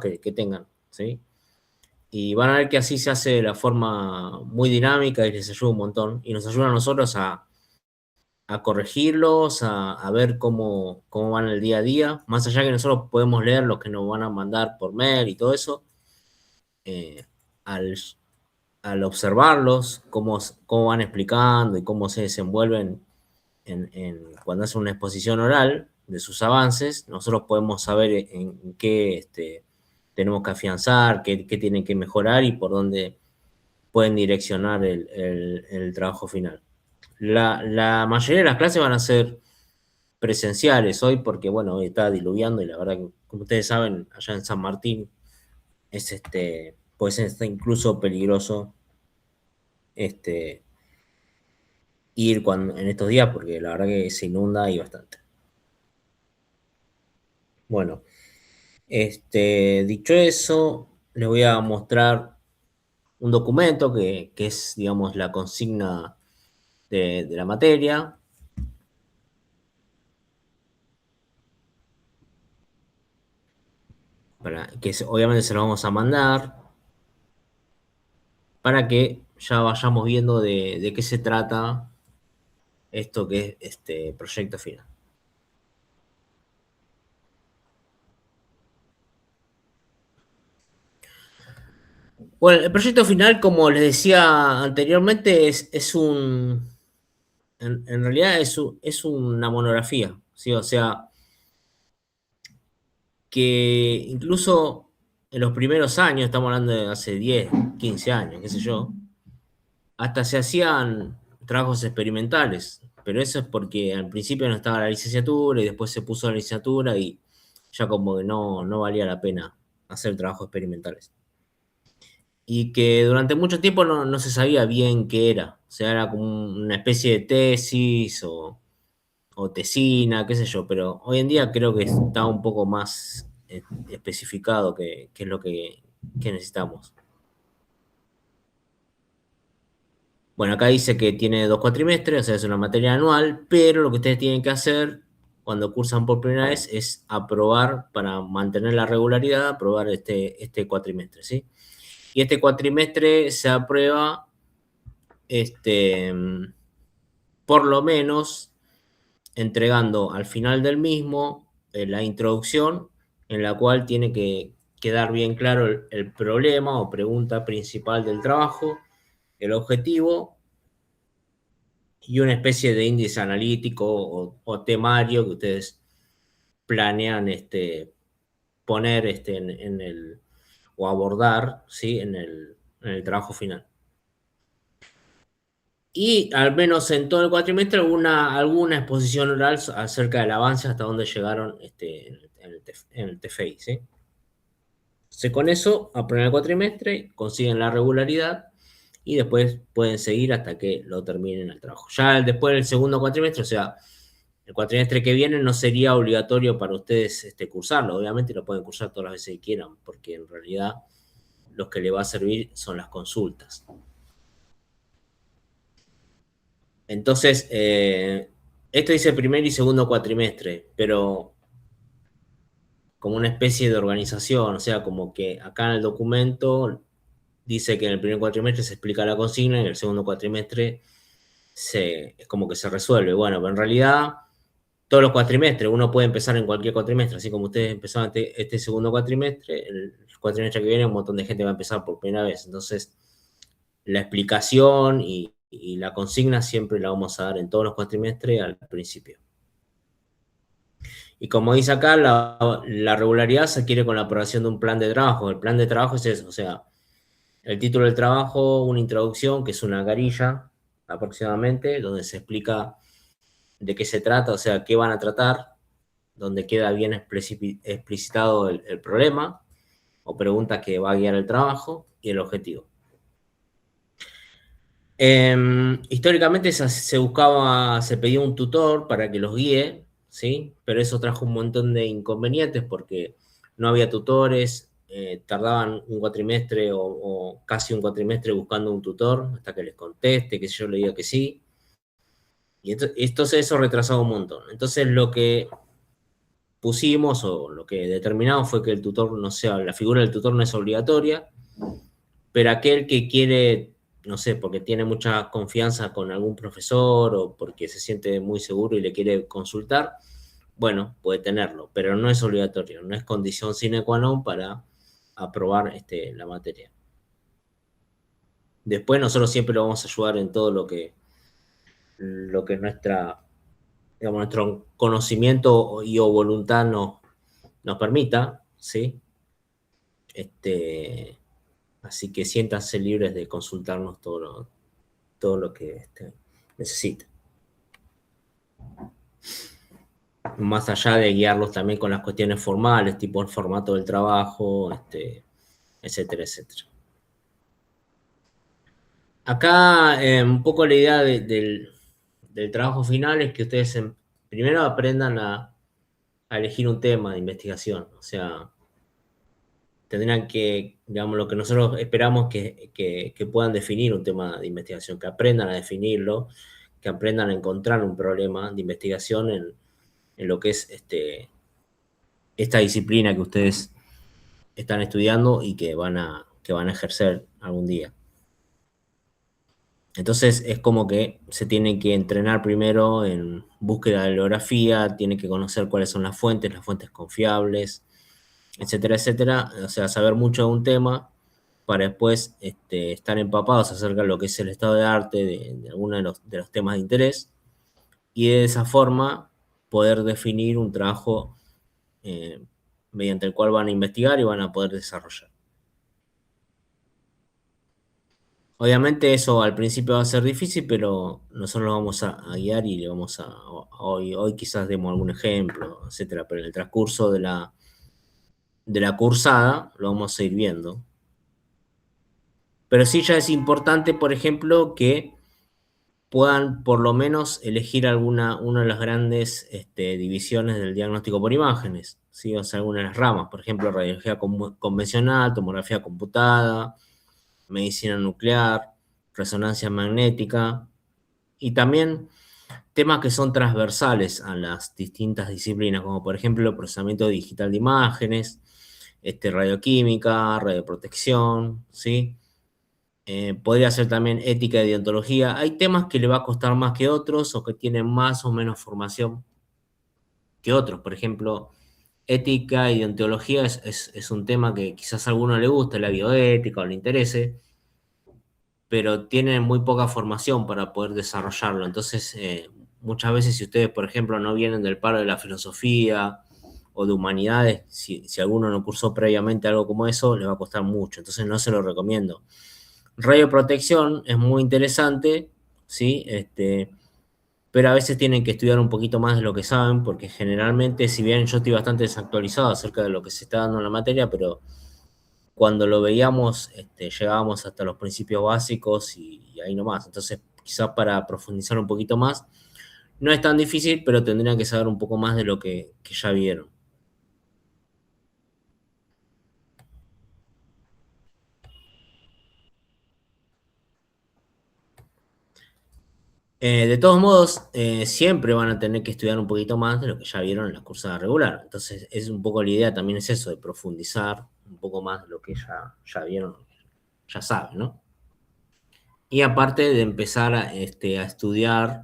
que tengan, ¿sí? Y van a ver que así se hace de la forma muy dinámica y les ayuda un montón. Y nos ayuda a nosotros a corregirlos, a ver cómo van el día a día. Más allá que nosotros podemos leer lo que nos van a mandar por mail y todo eso, eh, al, al observarlos, cómo van explicando y cómo se desenvuelven cuando hacen una exposición oral de sus avances, nosotros podemos saber en qué tenemos que afianzar, qué tienen que mejorar y por dónde pueden direccionar el trabajo final. La mayoría de las clases van a ser presenciales hoy porque, bueno, hoy está diluviando y la verdad que, como ustedes saben, allá en San Martín es pues está incluso peligroso este, ir en estos días porque la verdad que se inunda y bastante. Bueno, dicho eso, les voy a mostrar un documento que es, digamos, la consigna de la materia, obviamente se lo vamos a mandar para que ya vayamos viendo de qué se trata esto que es este proyecto final. Bueno, el proyecto final, como les decía anteriormente, en realidad es una monografía, ¿sí? O sea, que incluso en los primeros años, estamos hablando de hace 10, 15 años, qué sé yo, hasta se hacían trabajos experimentales, pero eso es porque al principio no estaba la licenciatura y después se puso la licenciatura y ya como que no valía la pena hacer trabajos experimentales. Y que durante mucho tiempo no se sabía bien qué era, o sea, era como una especie de tesis o tesina, qué sé yo, pero hoy en día creo que está un poco más especificado qué es lo que necesitamos. Bueno, acá dice que tiene 2 cuatrimestres, o sea, es una materia anual, pero lo que ustedes tienen que hacer cuando cursan por primera vez es aprobar, para mantener la regularidad, aprobar este cuatrimestre, ¿sí? Y este cuatrimestre se aprueba, este, por lo menos entregando al final del mismo la introducción, en la cual tiene que quedar bien claro el problema o pregunta principal del trabajo, el objetivo y una especie de índice analítico o temario que ustedes planean poner o abordar, ¿sí? En el trabajo final. Y al menos en todo el cuatrimestre alguna exposición oral acerca del avance hasta donde llegaron en el TFI, ¿sí? Entonces con eso aprueban el cuatrimestre, consiguen la regularidad y después pueden seguir hasta que lo terminen el trabajo. Ya después del segundo cuatrimestre, o sea, el cuatrimestre que viene no sería obligatorio para ustedes cursarlo. Obviamente lo pueden cursar todas las veces que quieran, porque en realidad los que le va a servir son las consultas. Entonces, esto dice primer y segundo cuatrimestre, pero como una especie de organización, o sea, como que acá en el documento dice que en el primer cuatrimestre se explica la consigna y en el segundo cuatrimestre es como que se resuelve. Bueno, pero en realidad todos los cuatrimestres, uno puede empezar en cualquier cuatrimestre, así como ustedes empezaron este segundo cuatrimestre, el cuatrimestre que viene un montón de gente va a empezar por primera vez. Entonces, la explicación y la consigna siempre la vamos a dar en todos los cuatrimestres al principio. Y como dice acá, la regularidad se adquiere con la aprobación de un plan de trabajo. El plan de trabajo es eso, o sea, el título del trabajo, una introducción, que es una carilla aproximadamente, donde se explica de qué se trata, o sea, qué van a tratar, donde queda bien explicitado el problema o pregunta que va a guiar el trabajo y el objetivo. Históricamente se pedía un tutor para que los guíe, ¿sí? Pero eso trajo un montón de inconvenientes porque no había tutores, tardaban un cuatrimestre o casi un cuatrimestre buscando un tutor hasta que les conteste, que yo le diga que sí. Y entonces eso retrasaba un montón. Entonces pusimos o lo que determinamos fue que el tutor no sea, la figura del tutor no es obligatoria, pero aquel que quiere, no sé, porque tiene mucha confianza con algún profesor o porque se siente muy seguro y le quiere consultar, bueno, puede tenerlo, pero no es obligatorio, no es condición sine qua non para aprobar la materia. Después nosotros siempre lo vamos a ayudar en todo lo que nuestra, digamos, nuestro conocimiento y o voluntad nos permita, ¿sí? Este, así que siéntanse libres de consultarnos todo lo que necesiten. Más allá de guiarlos también con las cuestiones formales, tipo el formato del trabajo, etcétera, etcétera. Acá un poco la idea del trabajo final es que ustedes primero aprendan a elegir un tema de investigación, o sea, tendrán que, digamos, lo que nosotros esperamos que puedan definir un tema de investigación, que aprendan a definirlo, que aprendan a encontrar un problema de investigación en lo que es esta disciplina que ustedes están estudiando y que van a ejercer algún día. Entonces es como que se tiene que entrenar primero en búsqueda de bibliografía, tiene que conocer cuáles son las fuentes confiables, etcétera, etcétera. O sea, saber mucho de un tema para después estar empapados acerca de lo que es el estado de arte de alguno de los temas de interés y de esa forma poder definir un trabajo eh, mediante el cual van a investigar y van a poder desarrollar. Obviamente eso al principio va a ser difícil, pero nosotros lo vamos a guiar y le vamos hoy quizás demos algún ejemplo, etcétera, pero en el transcurso de la cursada lo vamos a ir viendo. Pero sí ya es importante, por ejemplo, que puedan por lo menos elegir una de las grandes divisiones del diagnóstico por imágenes, ¿sí? O sea, algunas de las ramas, por ejemplo, radiología convencional, tomografía computada, medicina nuclear, resonancia magnética, y también temas que son transversales a las distintas disciplinas, como por ejemplo el procesamiento digital de imágenes, radioquímica, radioprotección, ¿sí? Podría ser también ética y deontología. Hay temas que le va a costar más que otros o que tienen más o menos formación que otros. Por ejemplo, ética y deontología es un tema que quizás a alguno le guste, la bioética o le interese, pero tienen muy poca formación para poder desarrollarlo. Entonces, muchas veces si ustedes, por ejemplo, no vienen del paro de la filosofía o de humanidades, si alguno no cursó previamente algo como eso, le va a costar mucho. Entonces, no se lo recomiendo. Radioprotección es muy interesante, ¿sí? Pero a veces tienen que estudiar un poquito más de lo que saben, porque generalmente, si bien yo estoy bastante desactualizado acerca de lo que se está dando en la materia, pero cuando lo veíamos, llegábamos hasta los principios básicos y ahí nomás. Entonces, quizás para profundizar un poquito más, no es tan difícil, pero tendrían que saber un poco más de lo que ya vieron. De todos modos, siempre van a tener que estudiar un poquito más de lo que ya vieron en la cursada regular. Entonces, es un poco la idea también es eso, de profundizar un poco más de lo que ya vieron, ya saben, ¿no? Y aparte de empezar a estudiar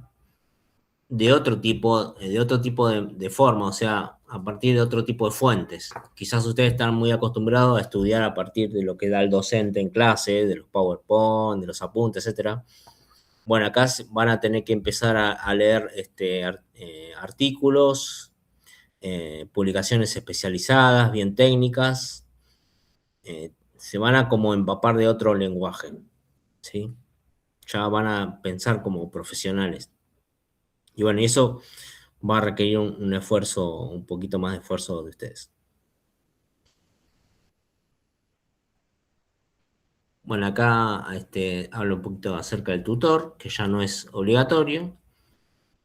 de otro tipo de forma, o sea, a partir de otro tipo de fuentes. Quizás ustedes están muy acostumbrados a estudiar a partir de lo que da el docente en clase, de los PowerPoint, de los apuntes, etcétera. Bueno, acá van a tener que empezar a leer artículos, publicaciones especializadas, bien técnicas, se van a como empapar de otro lenguaje, ¿sí? Ya van a pensar como profesionales. Y bueno, y eso va a requerir un esfuerzo, un poquito más de esfuerzo de ustedes. Bueno, acá hablo un poquito acerca del tutor, que ya no es obligatorio,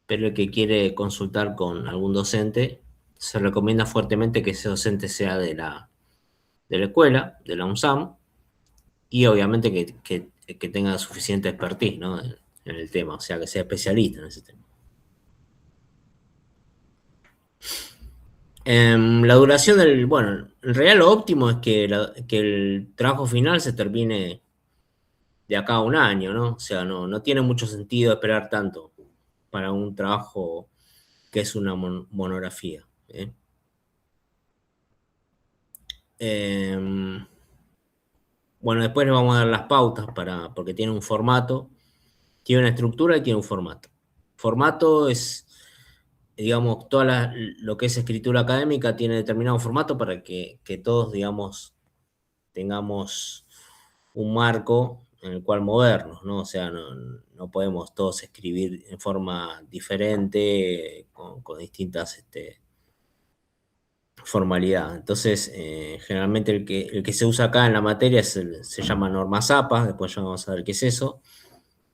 pero el que quiere consultar con algún docente, se recomienda fuertemente que ese docente sea de la escuela, de la UNSAM, y obviamente que tenga suficiente expertise, ¿no? En el tema, o sea, que sea especialista en ese tema. La duración bueno, en realidad lo óptimo es que el trabajo final se termine de acá a un año, ¿no? O sea, no tiene mucho sentido esperar tanto para un trabajo que es una monografía. ¿Eh? Em, bueno, después le vamos a dar las pautas porque tiene un formato, tiene una estructura y tiene un formato. Formato es, digamos, lo que es escritura académica tiene determinado formato para que todos, digamos, tengamos un marco en el cual movernos, ¿no? O sea, no podemos todos escribir en forma diferente, con distintas formalidades. Entonces, generalmente el que se usa acá en la materia se llama norma ZAPA, después ya vamos a ver qué es eso,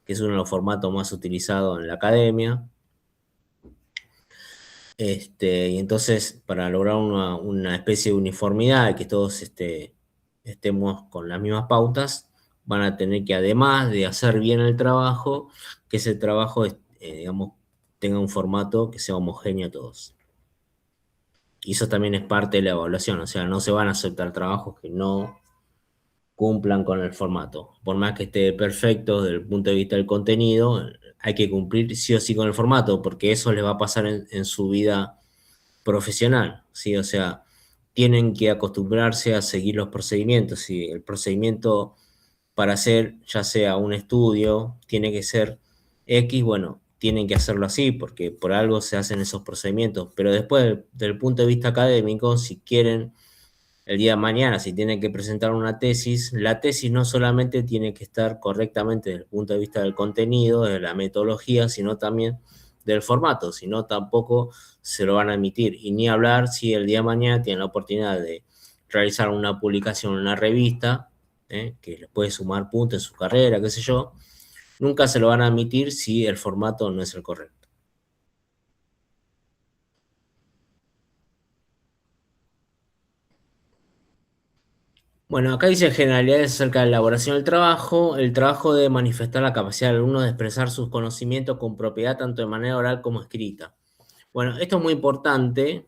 que es uno de los formatos más utilizados en la academia. Y entonces, para lograr una especie de uniformidad y que todos estemos con las mismas pautas, van a tener que, además de hacer bien el trabajo, que ese trabajo, digamos, tenga un formato que sea homogéneo a todos. Y eso también es parte de la evaluación, o sea, no se van a aceptar trabajos que no cumplan con el formato. Por más que esté perfecto desde el punto de vista del contenido, hay que cumplir sí o sí con el formato, porque eso les va a pasar en su vida profesional, ¿sí? O sea, tienen que acostumbrarse a seguir los procedimientos. Si el procedimiento para hacer ya sea un estudio tiene que ser X, bueno, tienen que hacerlo así porque por algo se hacen esos procedimientos. Pero después, del punto de vista académico, si quieren el día de mañana, si tienen que presentar una tesis, la tesis no solamente tiene que estar correctamente desde el punto de vista del contenido, de la metodología, sino también del formato, si no tampoco se lo van a emitir. Y ni hablar si el día de mañana tienen la oportunidad de realizar una publicación en una revista, que les puede sumar puntos en su carrera, qué sé yo, nunca se lo van a admitir si el formato no es el correcto. Bueno, acá dice generalidades acerca de la elaboración del trabajo. El trabajo debe manifestar la capacidad del alumno de expresar sus conocimientos con propiedad tanto de manera oral como escrita. Bueno, esto es muy importante,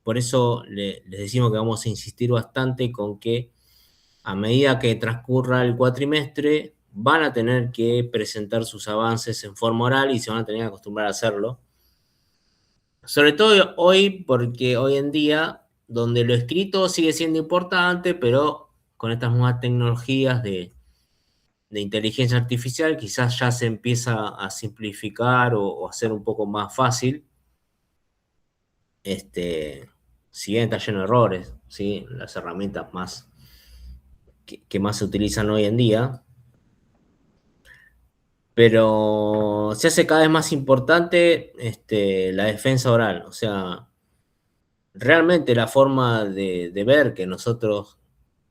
por eso les decimos que vamos a insistir bastante con que a medida que transcurra el cuatrimestre van a tener que presentar sus avances en forma oral y se van a tener que acostumbrar a hacerlo. Sobre todo hoy, porque hoy en día, donde lo escrito sigue siendo importante, pero con estas nuevas tecnologías de inteligencia artificial, quizás ya se empieza a simplificar o a hacer un poco más fácil. Si bien está lleno de errores, ¿sí? Las herramientas que más se utilizan hoy en día, pero se hace cada vez más importante la defensa oral. O sea, realmente la forma de ver que nosotros,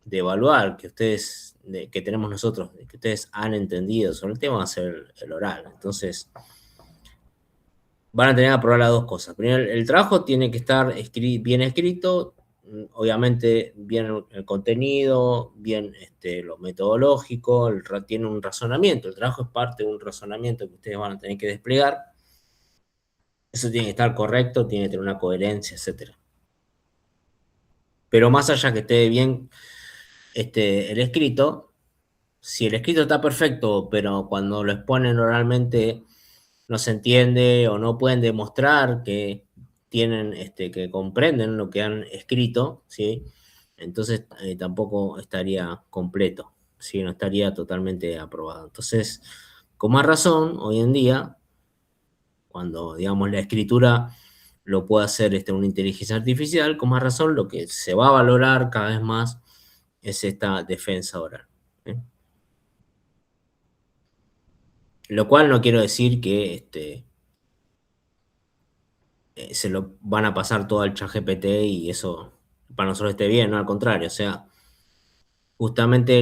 de evaluar que tenemos nosotros, que ustedes han entendido sobre el tema, va a ser el oral. Entonces, van a tener que probar las dos cosas. Primero, el trabajo tiene que estar bien escrito, obviamente bien el contenido, bien lo metodológico, tiene un razonamiento. El trabajo es parte de un razonamiento que ustedes van a tener que desplegar. Eso tiene que estar correcto, tiene que tener una coherencia, etcétera. Pero más allá que esté bien el escrito, si el escrito está perfecto, pero cuando lo exponen oralmente no se entiende o no pueden demostrar que que comprenden lo que han escrito, ¿sí? Entonces tampoco estaría completo, ¿sí? No estaría totalmente aprobado. Entonces, con más razón, hoy en día, cuando, digamos, la escritura lo puede hacer una inteligencia artificial, con más razón, lo que se va a valorar cada vez más es esta defensa oral. ¿Eh? Lo cual no quiero decir que se lo van a pasar todo al ChatGPT y eso para nosotros esté bien, no al contrario, o sea, justamente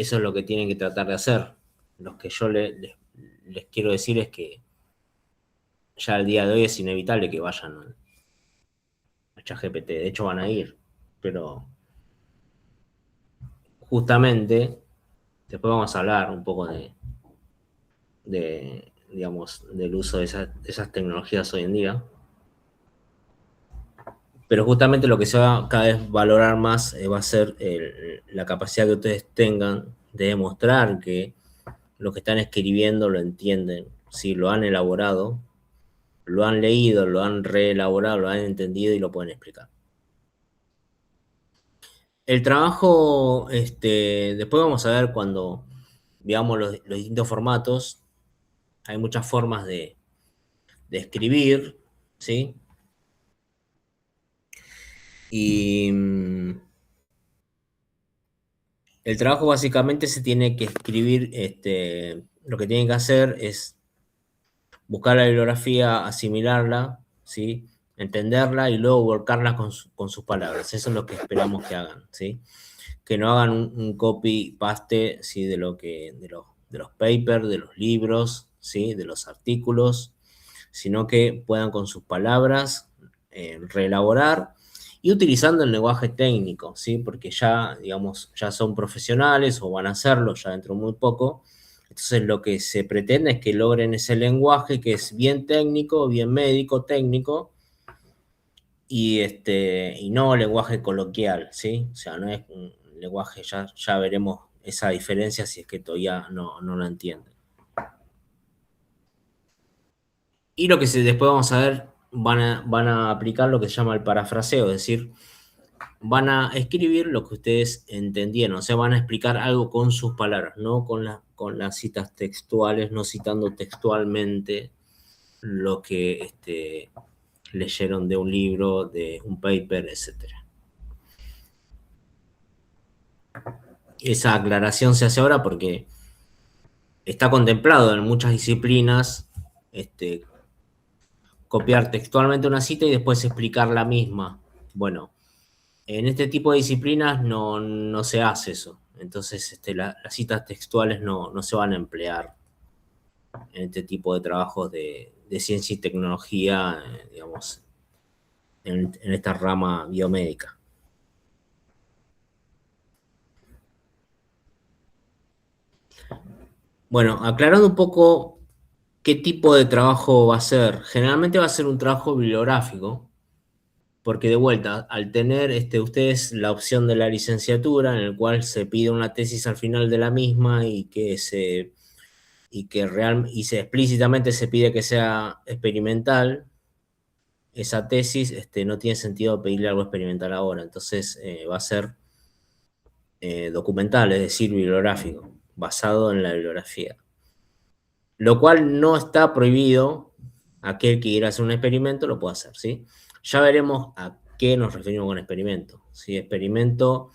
eso es lo que tienen que tratar de hacer. Lo que yo les quiero decir es que ya al día de hoy es inevitable que vayan a ChatGPT, de hecho van a ir, pero justamente después vamos a hablar un poco digamos, del uso de esas tecnologías hoy en día. pero justamente lo que se va a cada vez valorar más va a ser la capacidad que ustedes tengan de demostrar que lo que están escribiendo lo entienden, si lo han elaborado, lo han leído, lo han reelaborado, lo han entendido y lo pueden explicar. El trabajo, después vamos a ver cuando veamos los distintos formatos, hay muchas formas de escribir, ¿sí? Y el trabajo básicamente se tiene que escribir, lo que tienen que hacer es buscar la bibliografía, asimilarla, ¿sí? Entenderla y luego volcarla con sus palabras. Eso es lo que esperamos que hagan, ¿sí? Que no hagan un copy-paste, ¿sí? De los papers, de los libros, ¿sí? De los artículos, sino que puedan con sus palabras reelaborar y utilizando el lenguaje técnico, ¿sí? Porque ya, digamos, ya son profesionales o van a hacerlo ya dentro de muy poco. Entonces lo que se pretende es que logren ese lenguaje que es bien técnico, bien médico, técnico, y no lenguaje coloquial, ¿sí? O sea, no es un lenguaje, ya veremos esa diferencia si es que todavía no la entienden. Y lo que después vamos a ver, van a aplicar lo que se llama el parafraseo, es decir, van a escribir lo que ustedes entendieron, o sea, van a explicar algo con sus palabras, no con las citas textuales, no citando textualmente lo que leyeron de un libro, de un paper, etcétera. Esa aclaración se hace ahora porque está contemplado en muchas disciplinas este, copiar textualmente una cita y después explicar la misma. Bueno, en este tipo de disciplinas no se hace eso. Entonces, las citas textuales no se van a emplear en este tipo de trabajos de ciencia y tecnología, digamos, en esta rama biomédica. Bueno, aclarando un poco qué tipo de trabajo va a ser. Generalmente va a ser un trabajo bibliográfico, porque de vuelta, al tener ustedes la opción de la licenciatura, en el cual se pide una tesis al final de la misma y se explícitamente se pide que sea experimental, esa tesis no tiene sentido pedirle algo experimental ahora. Entonces va a ser documental, es decir, bibliográfico, basado en la bibliografía. Lo cual no está prohibido. Aquel que quiera hacer un experimento lo puede hacer, ¿sí? Ya veremos a qué nos referimos con experimento. Si experimento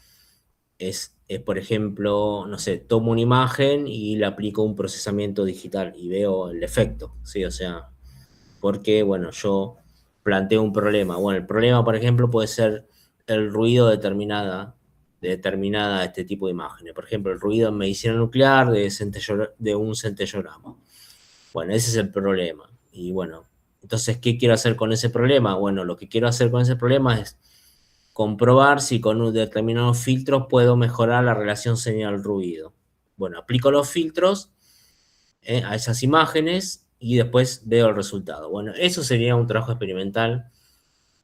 es, por ejemplo, no sé, tomo una imagen y le aplico un procesamiento digital y veo el efecto, ¿sí? O sea, porque, bueno, yo planteo un problema. Bueno, el problema, por ejemplo, puede ser el ruido de determinada este tipo de imágenes. Por ejemplo, el ruido en medicina nuclear de un centellograma. Bueno, ese es el problema. Y bueno, entonces, ¿qué quiero hacer con ese problema? Bueno, lo que quiero hacer con ese problema es comprobar si con un determinados filtros puedo mejorar la relación señal-ruido. Bueno, aplico los filtros a esas imágenes y después veo el resultado. Bueno, eso sería un trabajo experimental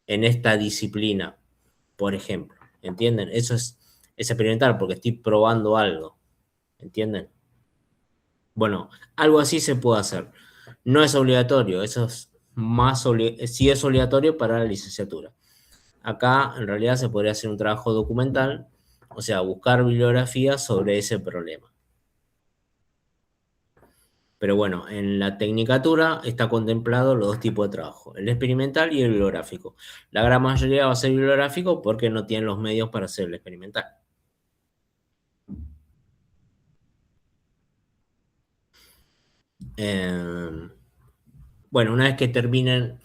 en esta disciplina, por ejemplo. ¿Entienden? Es experimental porque estoy probando algo. ¿Entienden? Bueno, algo así se puede hacer. No es obligatorio, eso es sí es obligatorio para la licenciatura. Acá en realidad se podría hacer un trabajo documental, o sea, buscar bibliografía sobre ese problema. Pero bueno, en la tecnicatura está contemplado los dos tipos de trabajo, el experimental y el bibliográfico. La gran mayoría va a ser bibliográfico porque no tienen los medios para hacer el experimental. Eh, bueno, una vez que terminen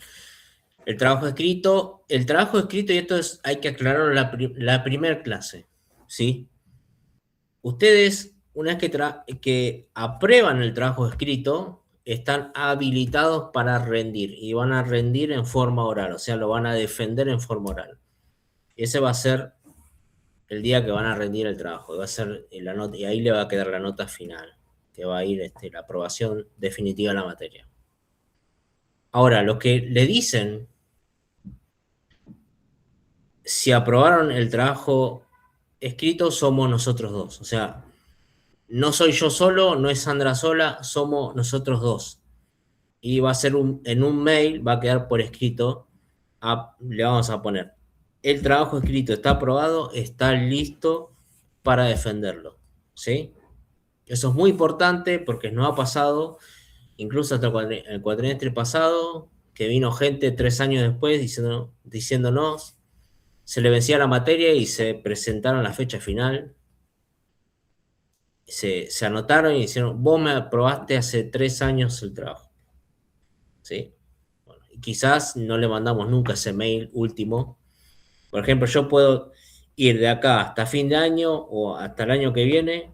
el trabajo escrito, y esto hay que aclararlo en la primera clase, ¿sí? Ustedes, una vez que aprueban el trabajo escrito, están habilitados para rendir y van a rendir en forma oral, o sea, lo van a defender en forma oral. Ese va a ser el día que van a rendir el trabajo, va a ser la nota, y ahí le va a quedar la nota final, que va a ir la aprobación definitiva de la materia. Ahora, lo que le dicen si aprobaron el trabajo escrito, somos nosotros dos. O sea, no soy yo solo, no es Sandra sola, somos nosotros dos. Y va a ser en un mail, va a quedar por escrito, le vamos a poner, el trabajo escrito está aprobado, está listo para defenderlo. ¿Sí? Eso es muy importante porque nos ha pasado, incluso hasta el cuatrimestre pasado, que vino gente 3 años después diciéndonos, se le vencía la materia y se presentaron la fecha final, se anotaron y dijeron, vos me aprobaste hace 3 años el trabajo. ¿Sí? Bueno, y quizás no le mandamos nunca ese mail último. Por ejemplo, yo puedo ir de acá hasta fin de año o hasta el año que viene.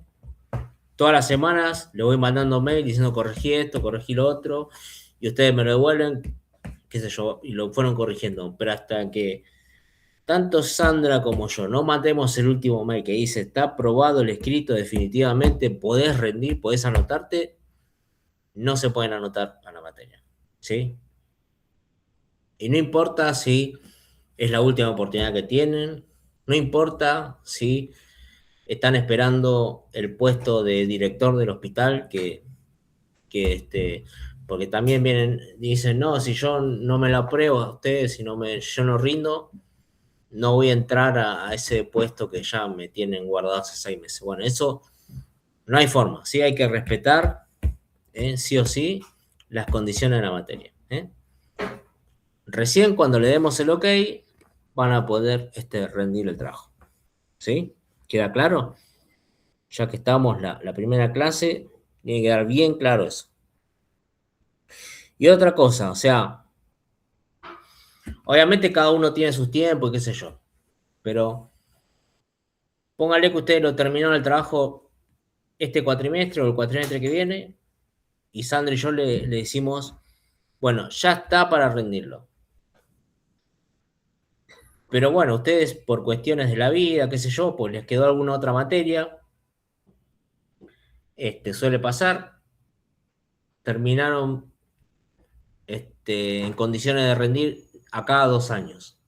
Todas las semanas le voy mandando mail diciendo corregí esto, corregí lo otro, y ustedes me lo devuelven, qué sé yo, y lo fueron corrigiendo. Pero hasta que tanto Sandra como yo no matemos el último mail que dice está aprobado el escrito definitivamente, podés rendir, podés anotarte, no se pueden anotar a la materia. ¿Sí? Y no importa si es la última oportunidad que tienen, no importa si están esperando el puesto de director del hospital, porque también vienen, dicen, no, si yo no me lo apruebo a ustedes, si yo no rindo, no voy a entrar a ese puesto que ya me tienen guardado hace 6 meses. Bueno, eso no hay forma, sí hay que respetar, sí o sí, las condiciones de la materia. Recién cuando le demos el ok, van a poder rendir el trabajo. ¿Sí? ¿Queda claro? Ya que estamos la primera clase, tiene que quedar bien claro eso. Y otra cosa, o sea, obviamente cada uno tiene sus tiempos y qué sé yo, pero póngale que ustedes lo terminaron el trabajo este cuatrimestre o el cuatrimestre que viene, y Sandra y yo le decimos, bueno, ya está para rendirlo. Pero bueno, ustedes por cuestiones de la vida, qué sé yo, pues les quedó alguna otra materia, suele pasar, terminaron en condiciones de rendir a cada 2 años.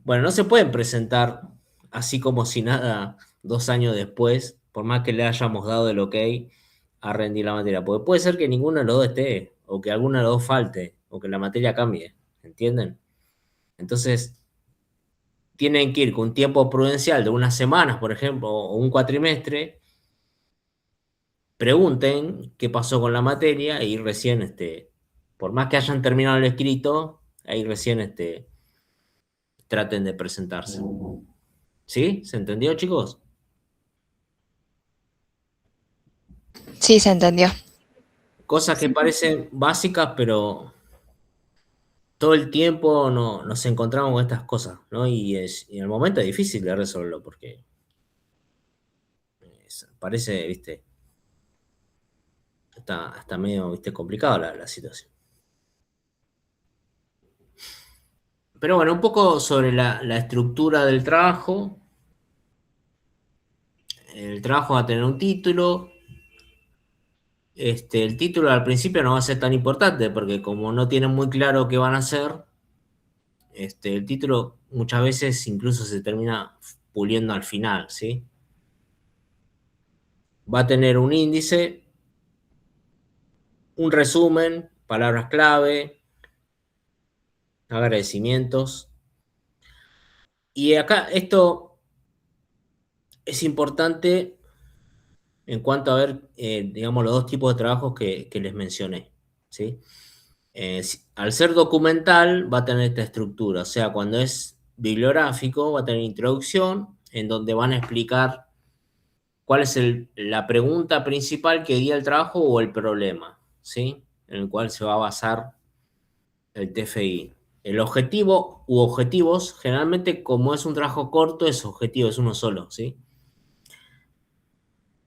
Bueno, no se pueden presentar así como si nada 2 años después, por más que le hayamos dado el ok a rendir la materia, porque puede ser que ninguno de los dos esté, o que alguno de los dos falte, o que la materia cambie, ¿entienden? Entonces, tienen que ir con un tiempo prudencial de unas semanas, por ejemplo, o un cuatrimestre, pregunten qué pasó con la materia y recién, por más que hayan terminado el escrito, ahí recién traten de presentarse. ¿Sí? ¿Se entendió, chicos? Sí, se entendió. Cosas que parecen básicas, pero todo el tiempo nos encontramos con estas cosas, ¿no? Y en el momento es difícil de resolverlo, porque parece, viste, está medio, viste, complicado la situación. Pero bueno, un poco sobre la estructura del trabajo. El trabajo va a tener un título. El título al principio no va a ser tan importante, porque como no tienen muy claro qué van a hacer, el título muchas veces incluso se termina puliendo al final, ¿sí? Va a tener un índice, un resumen, palabras clave, agradecimientos. Y acá esto es importante en cuanto a ver, digamos, los dos tipos de trabajos que les mencioné, ¿sí? Al ser documental va a tener esta estructura, o sea, cuando es bibliográfico va a tener introducción, en donde van a explicar cuál es la pregunta principal que guía el trabajo o el problema, ¿sí? En el cual se va a basar el TFI. El objetivo u objetivos, generalmente como es un trabajo corto, es objetivo, es uno solo, ¿sí?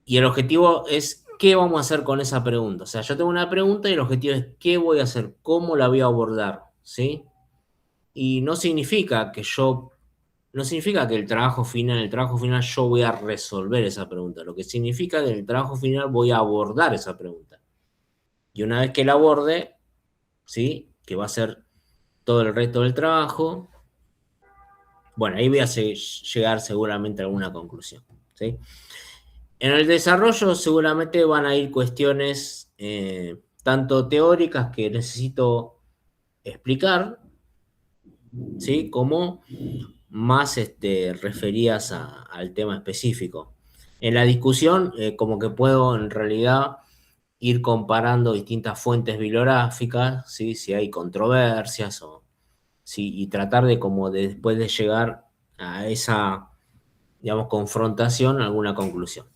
Y el objetivo es qué vamos a hacer con esa pregunta. O sea, yo tengo una pregunta y el objetivo es qué voy a hacer, cómo la voy a abordar, ¿sí? Y no significa que el trabajo final yo voy a resolver esa pregunta. Lo que significa que en el trabajo final voy a abordar esa pregunta. Y una vez que la aborde, ¿sí? Que va a ser todo el resto del trabajo, Bueno, ahí voy a llegar seguramente a alguna conclusión, ¿sí? En el desarrollo seguramente van a ir cuestiones tanto teóricas que necesito explicar, ¿sí? Como más referidas al tema específico. En la discusión, como que puedo en realidad ir comparando distintas fuentes bibliográficas, ¿sí? Si hay controversias o, ¿sí? Y tratar de como después de llegar a esa, digamos, confrontación, alguna conclusión.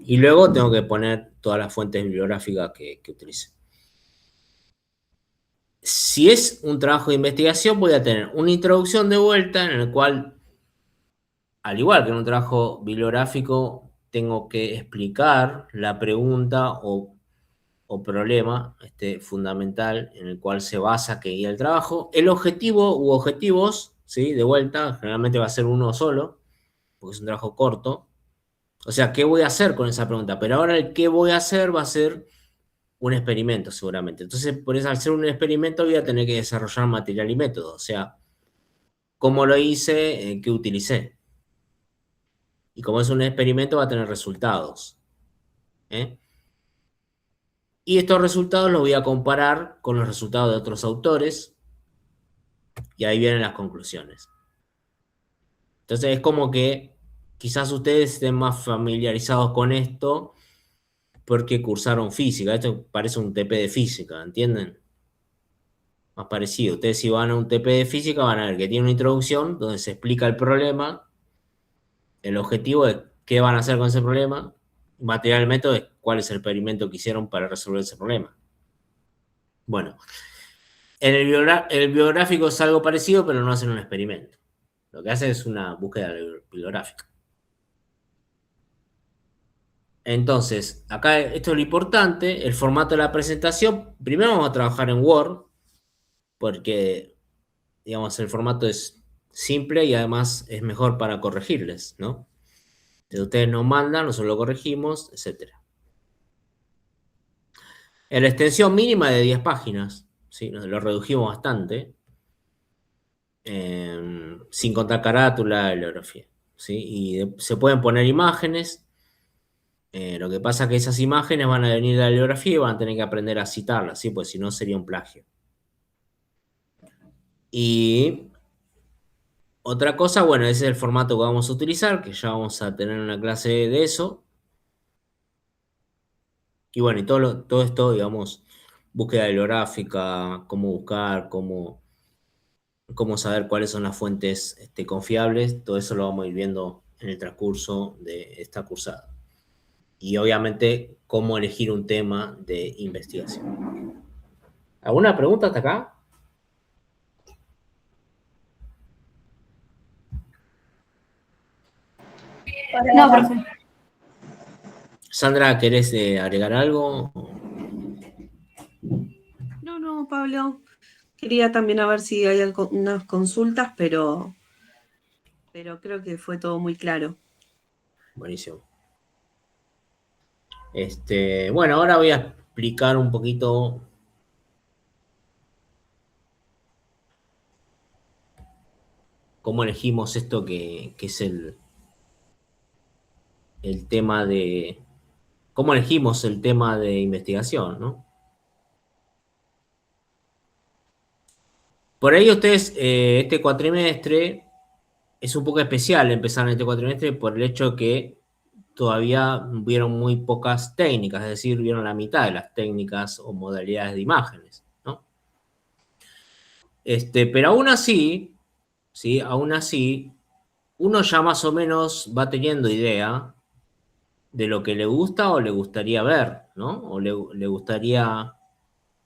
Y luego tengo que poner todas las fuentes bibliográficas que utilice. Si es un trabajo de investigación, voy a tener una introducción de vuelta en el cual, al igual que en un trabajo bibliográfico, tengo que explicar la pregunta o problema fundamental en el cual se basa que guía el trabajo. El objetivo u objetivos, ¿sí? De vuelta, generalmente va a ser uno solo, porque es un trabajo corto. O sea, ¿qué voy a hacer con esa pregunta? Pero ahora el qué voy a hacer va a ser un experimento seguramente. Entonces, por eso al ser un experimento voy a tener que desarrollar material y método. O sea, cómo lo hice, qué utilicé. Y como es un experimento va a tener resultados. ¿Eh? Y estos resultados los voy a comparar con los resultados de otros autores y ahí vienen las conclusiones. Entonces es como que quizás ustedes estén más familiarizados con esto porque cursaron física. Esto parece un TP de física, ¿entienden? Más parecido. Ustedes si van a un TP de física van a ver que tiene una introducción donde se explica el problema, el objetivo de qué van a hacer con ese problema, material, método es cuál es el experimento que hicieron para resolver ese problema. Bueno, en el biográfico es algo parecido, pero no hacen un experimento. Lo que hacen es una búsqueda bibliográfica. Entonces, acá esto es lo importante, el formato de la presentación. Primero vamos a trabajar en Word, porque, digamos, el formato es simple y además es mejor para corregirles, ¿no? Entonces, ustedes nos mandan, nosotros lo corregimos, etc. En la extensión mínima de 10 páginas, ¿sí? Lo redujimos bastante, sin contar carátula, bibliografía, ¿sí? Y se pueden poner imágenes. Lo que pasa es que esas imágenes van a venir de la bibliografía y van a tener que aprender a citarlas, ¿sí? Pues si no sería un plagio. Y otra cosa, bueno, ese es el formato que vamos a utilizar, que ya vamos a tener una clase de eso. Y bueno, y todo esto, digamos, búsqueda bibliográfica, cómo buscar, cómo saber cuáles son las fuentes confiables, todo eso lo vamos a ir viendo en el transcurso de esta cursada. Y obviamente, cómo elegir un tema de investigación. ¿Alguna pregunta hasta acá? No, profe. Sandra, ¿querés agregar algo? No, Pablo. Quería también a ver si hay unas consultas, pero creo que fue todo muy claro. Buenísimo. Bueno, ahora voy a explicar un poquito cómo elegimos esto que es el tema de... ¿Cómo elegimos el tema de investigación, no? Por ahí ustedes, este cuatrimestre, es un poco especial empezar en este cuatrimestre por el hecho que todavía vieron muy pocas técnicas, es decir, vieron la mitad de las técnicas o modalidades de imágenes, ¿no? Pero aún así, ¿sí? Aún así, uno ya más o menos va teniendo idea de lo que le gusta o le gustaría ver, ¿no? O le gustaría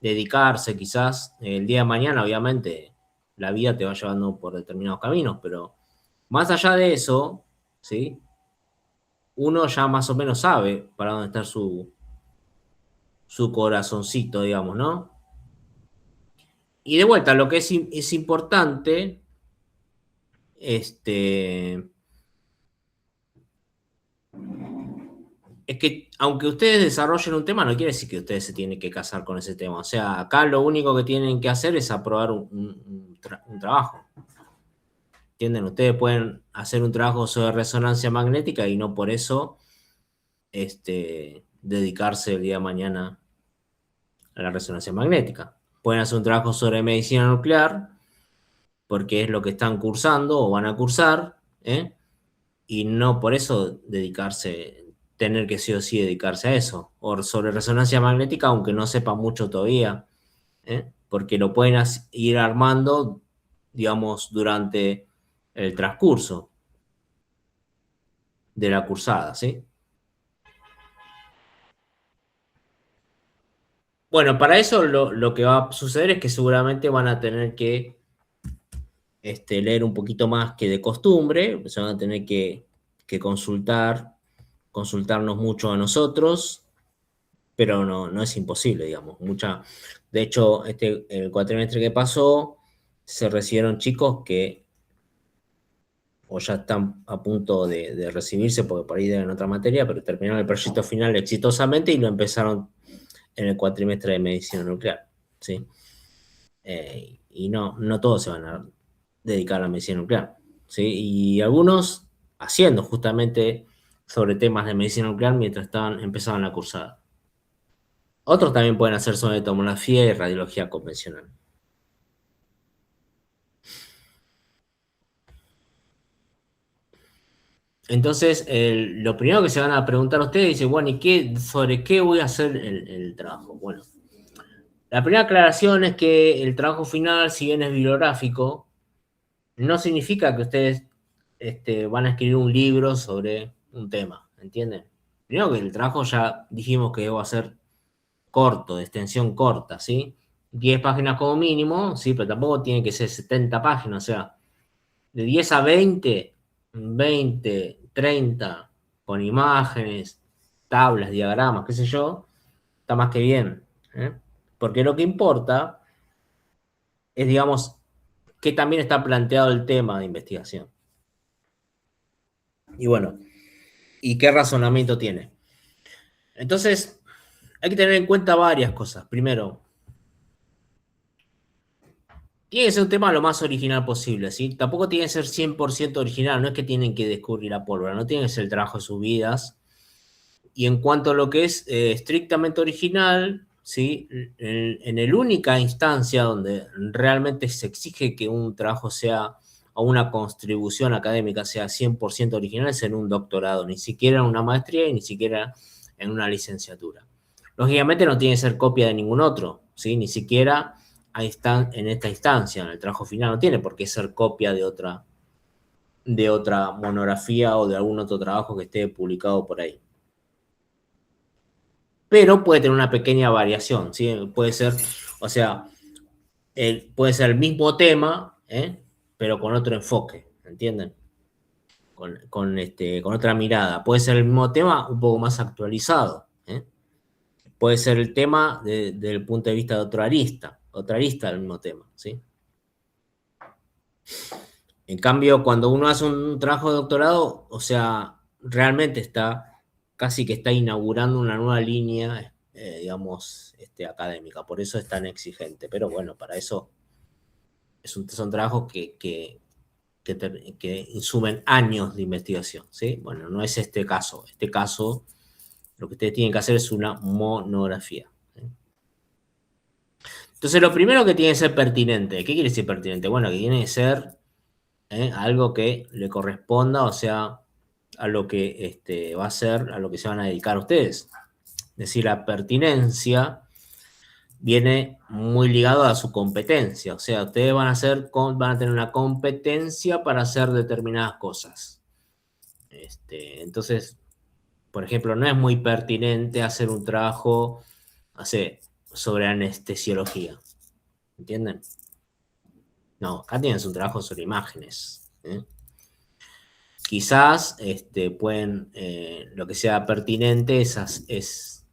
dedicarse quizás. El día de mañana, obviamente, la vida te va llevando por determinados caminos, pero más allá de eso, ¿sí? Uno ya más o menos sabe para dónde está su corazoncito, digamos, ¿no? Y de vuelta, lo que es importante, es que aunque ustedes desarrollen un tema, no quiere decir que ustedes se tienen que casar con ese tema. O sea, acá lo único que tienen que hacer es aprobar un trabajo. ¿Entienden? Ustedes pueden hacer un trabajo sobre resonancia magnética y no por eso dedicarse el día de mañana a la resonancia magnética. Pueden hacer un trabajo sobre medicina nuclear porque es lo que están cursando o van a cursar, y no por eso tener que sí o sí dedicarse a eso. O sobre resonancia magnética, aunque no sepa mucho todavía, porque lo pueden ir armando, digamos, durante el transcurso de la cursada, ¿sí? Bueno, para eso lo que va a suceder es que seguramente van a tener que leer un poquito más que de costumbre, se van a tener que consultarnos mucho a nosotros, pero no es imposible, digamos. De hecho, el cuatrimestre que pasó, se recibieron chicos que o ya están a punto de recibirse, porque por ahí deben otra materia, pero terminaron el proyecto final exitosamente y lo empezaron en el cuatrimestre de medicina nuclear, ¿sí? Y no todos se van a dedicar a la medicina nuclear, ¿sí? Y algunos haciendo justamente sobre temas de medicina nuclear mientras empezaban la cursada. Otros también pueden hacer sobre tomografía y radiología convencional. Entonces, lo primero que se van a preguntar ustedes es, bueno, ¿sobre qué voy a hacer el trabajo? Bueno, la primera aclaración es que el trabajo final, si bien es bibliográfico, no significa que ustedes van a escribir un libro sobre un tema, ¿entienden? Primero que el trabajo ya dijimos que va a ser corto, de extensión corta, ¿sí? 10 páginas como mínimo, sí, pero tampoco tiene que ser 70 páginas, o sea, de 10 a 20, 30, con imágenes, tablas, diagramas, qué sé yo, está más que bien, ¿eh? Porque lo que importa es, digamos, que también está planteado el tema de investigación. Y bueno, ¿y qué razonamiento tiene? Entonces, hay que tener en cuenta varias cosas. Primero, tiene que ser un tema lo más original posible, ¿sí? Tampoco tiene que ser 100% original, no es que tienen que descubrir la pólvora, no tiene que ser el trabajo de sus vidas. Y en cuanto a lo que es estrictamente original, ¿sí? En la única instancia donde realmente se exige que un trabajo sea, o una contribución académica sea 100% original, es en un doctorado, ni siquiera en una maestría y ni siquiera en una licenciatura. Lógicamente no tiene que ser copia de ningún otro, ¿sí? Ni siquiera en esta instancia, en el trabajo final, no tiene por qué ser copia de otra monografía o de algún otro trabajo que esté publicado por ahí. Pero puede tener una pequeña variación, ¿sí? Puede ser, o sea, puede ser el mismo tema, pero con otro enfoque, ¿entienden? Con otra mirada. Puede ser el mismo tema un poco más actualizado, ¿eh? Puede ser el tema desde el punto de vista de otra arista del mismo tema, ¿sí? En cambio, cuando uno hace un trabajo de doctorado, o sea, realmente casi que está inaugurando una nueva línea, digamos, académica. Por eso es tan exigente. Pero bueno, para eso son trabajos que insumen años de investigación, ¿sí? Bueno, no es este caso. Este caso, lo que ustedes tienen que hacer es una monografía, ¿sí? Entonces, lo primero que tiene que ser pertinente. ¿Qué quiere decir pertinente? Bueno, que tiene que ser algo que le corresponda, o sea, a lo que va a ser, a lo que se van a dedicar ustedes. Es decir, la pertinencia viene muy ligado a su competencia, o sea, ustedes van a tener una competencia para hacer determinadas cosas. Entonces, por ejemplo, no es muy pertinente hacer un trabajo, sobre anestesiología, ¿entienden? No, acá tienes un trabajo sobre imágenes, ¿eh? Quizás pueden, lo que sea pertinente es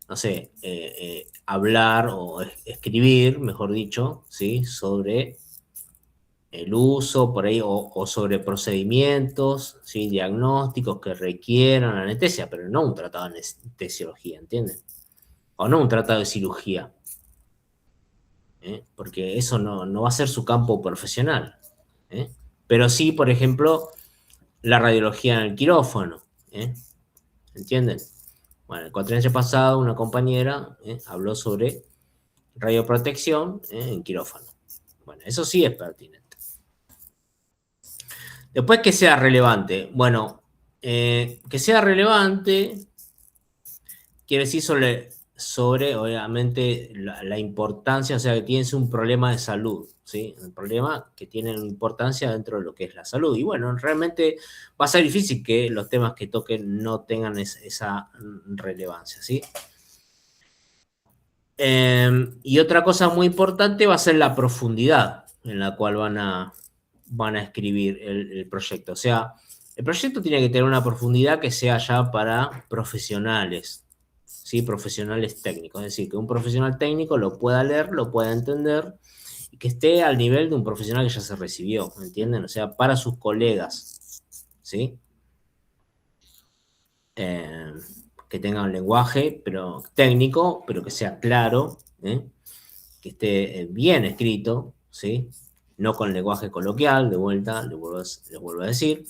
no sé, hablar o escribir, mejor dicho, ¿sí? Sobre el uso por ahí o sobre procedimientos, ¿sí? Diagnósticos que requieran anestesia, pero no un tratado de anestesiología, ¿entienden? O no un tratado de cirugía, porque eso no va a ser su campo profesional, ¿eh? Pero sí, por ejemplo, la radiología en el quirófano. ¿Entienden? Bueno, el cuatrimestre pasado una compañera habló sobre radioprotección en quirófano. Bueno, eso sí es pertinente. Después, que sea relevante. Bueno, que sea relevante quiere decir sobre obviamente, la importancia, o sea, que tienes un problema de salud, ¿sí? Un problema que tiene importancia dentro de lo que es la salud. Y bueno, realmente va a ser difícil que los temas que toquen no tengan esa relevancia, ¿sí? Y otra cosa muy importante va a ser la profundidad en la cual van a escribir el proyecto. O sea, el proyecto tiene que tener una profundidad que sea ya para profesionales, ¿sí? Profesionales técnicos. Es decir, que un profesional técnico lo pueda leer, lo pueda entender y que esté al nivel de un profesional que ya se recibió, ¿entienden? O sea, para sus colegas, ¿sí? Que tenga un lenguaje pero técnico, pero que sea claro, que esté bien escrito, ¿sí? No con lenguaje coloquial, de vuelta, les vuelvo a decir.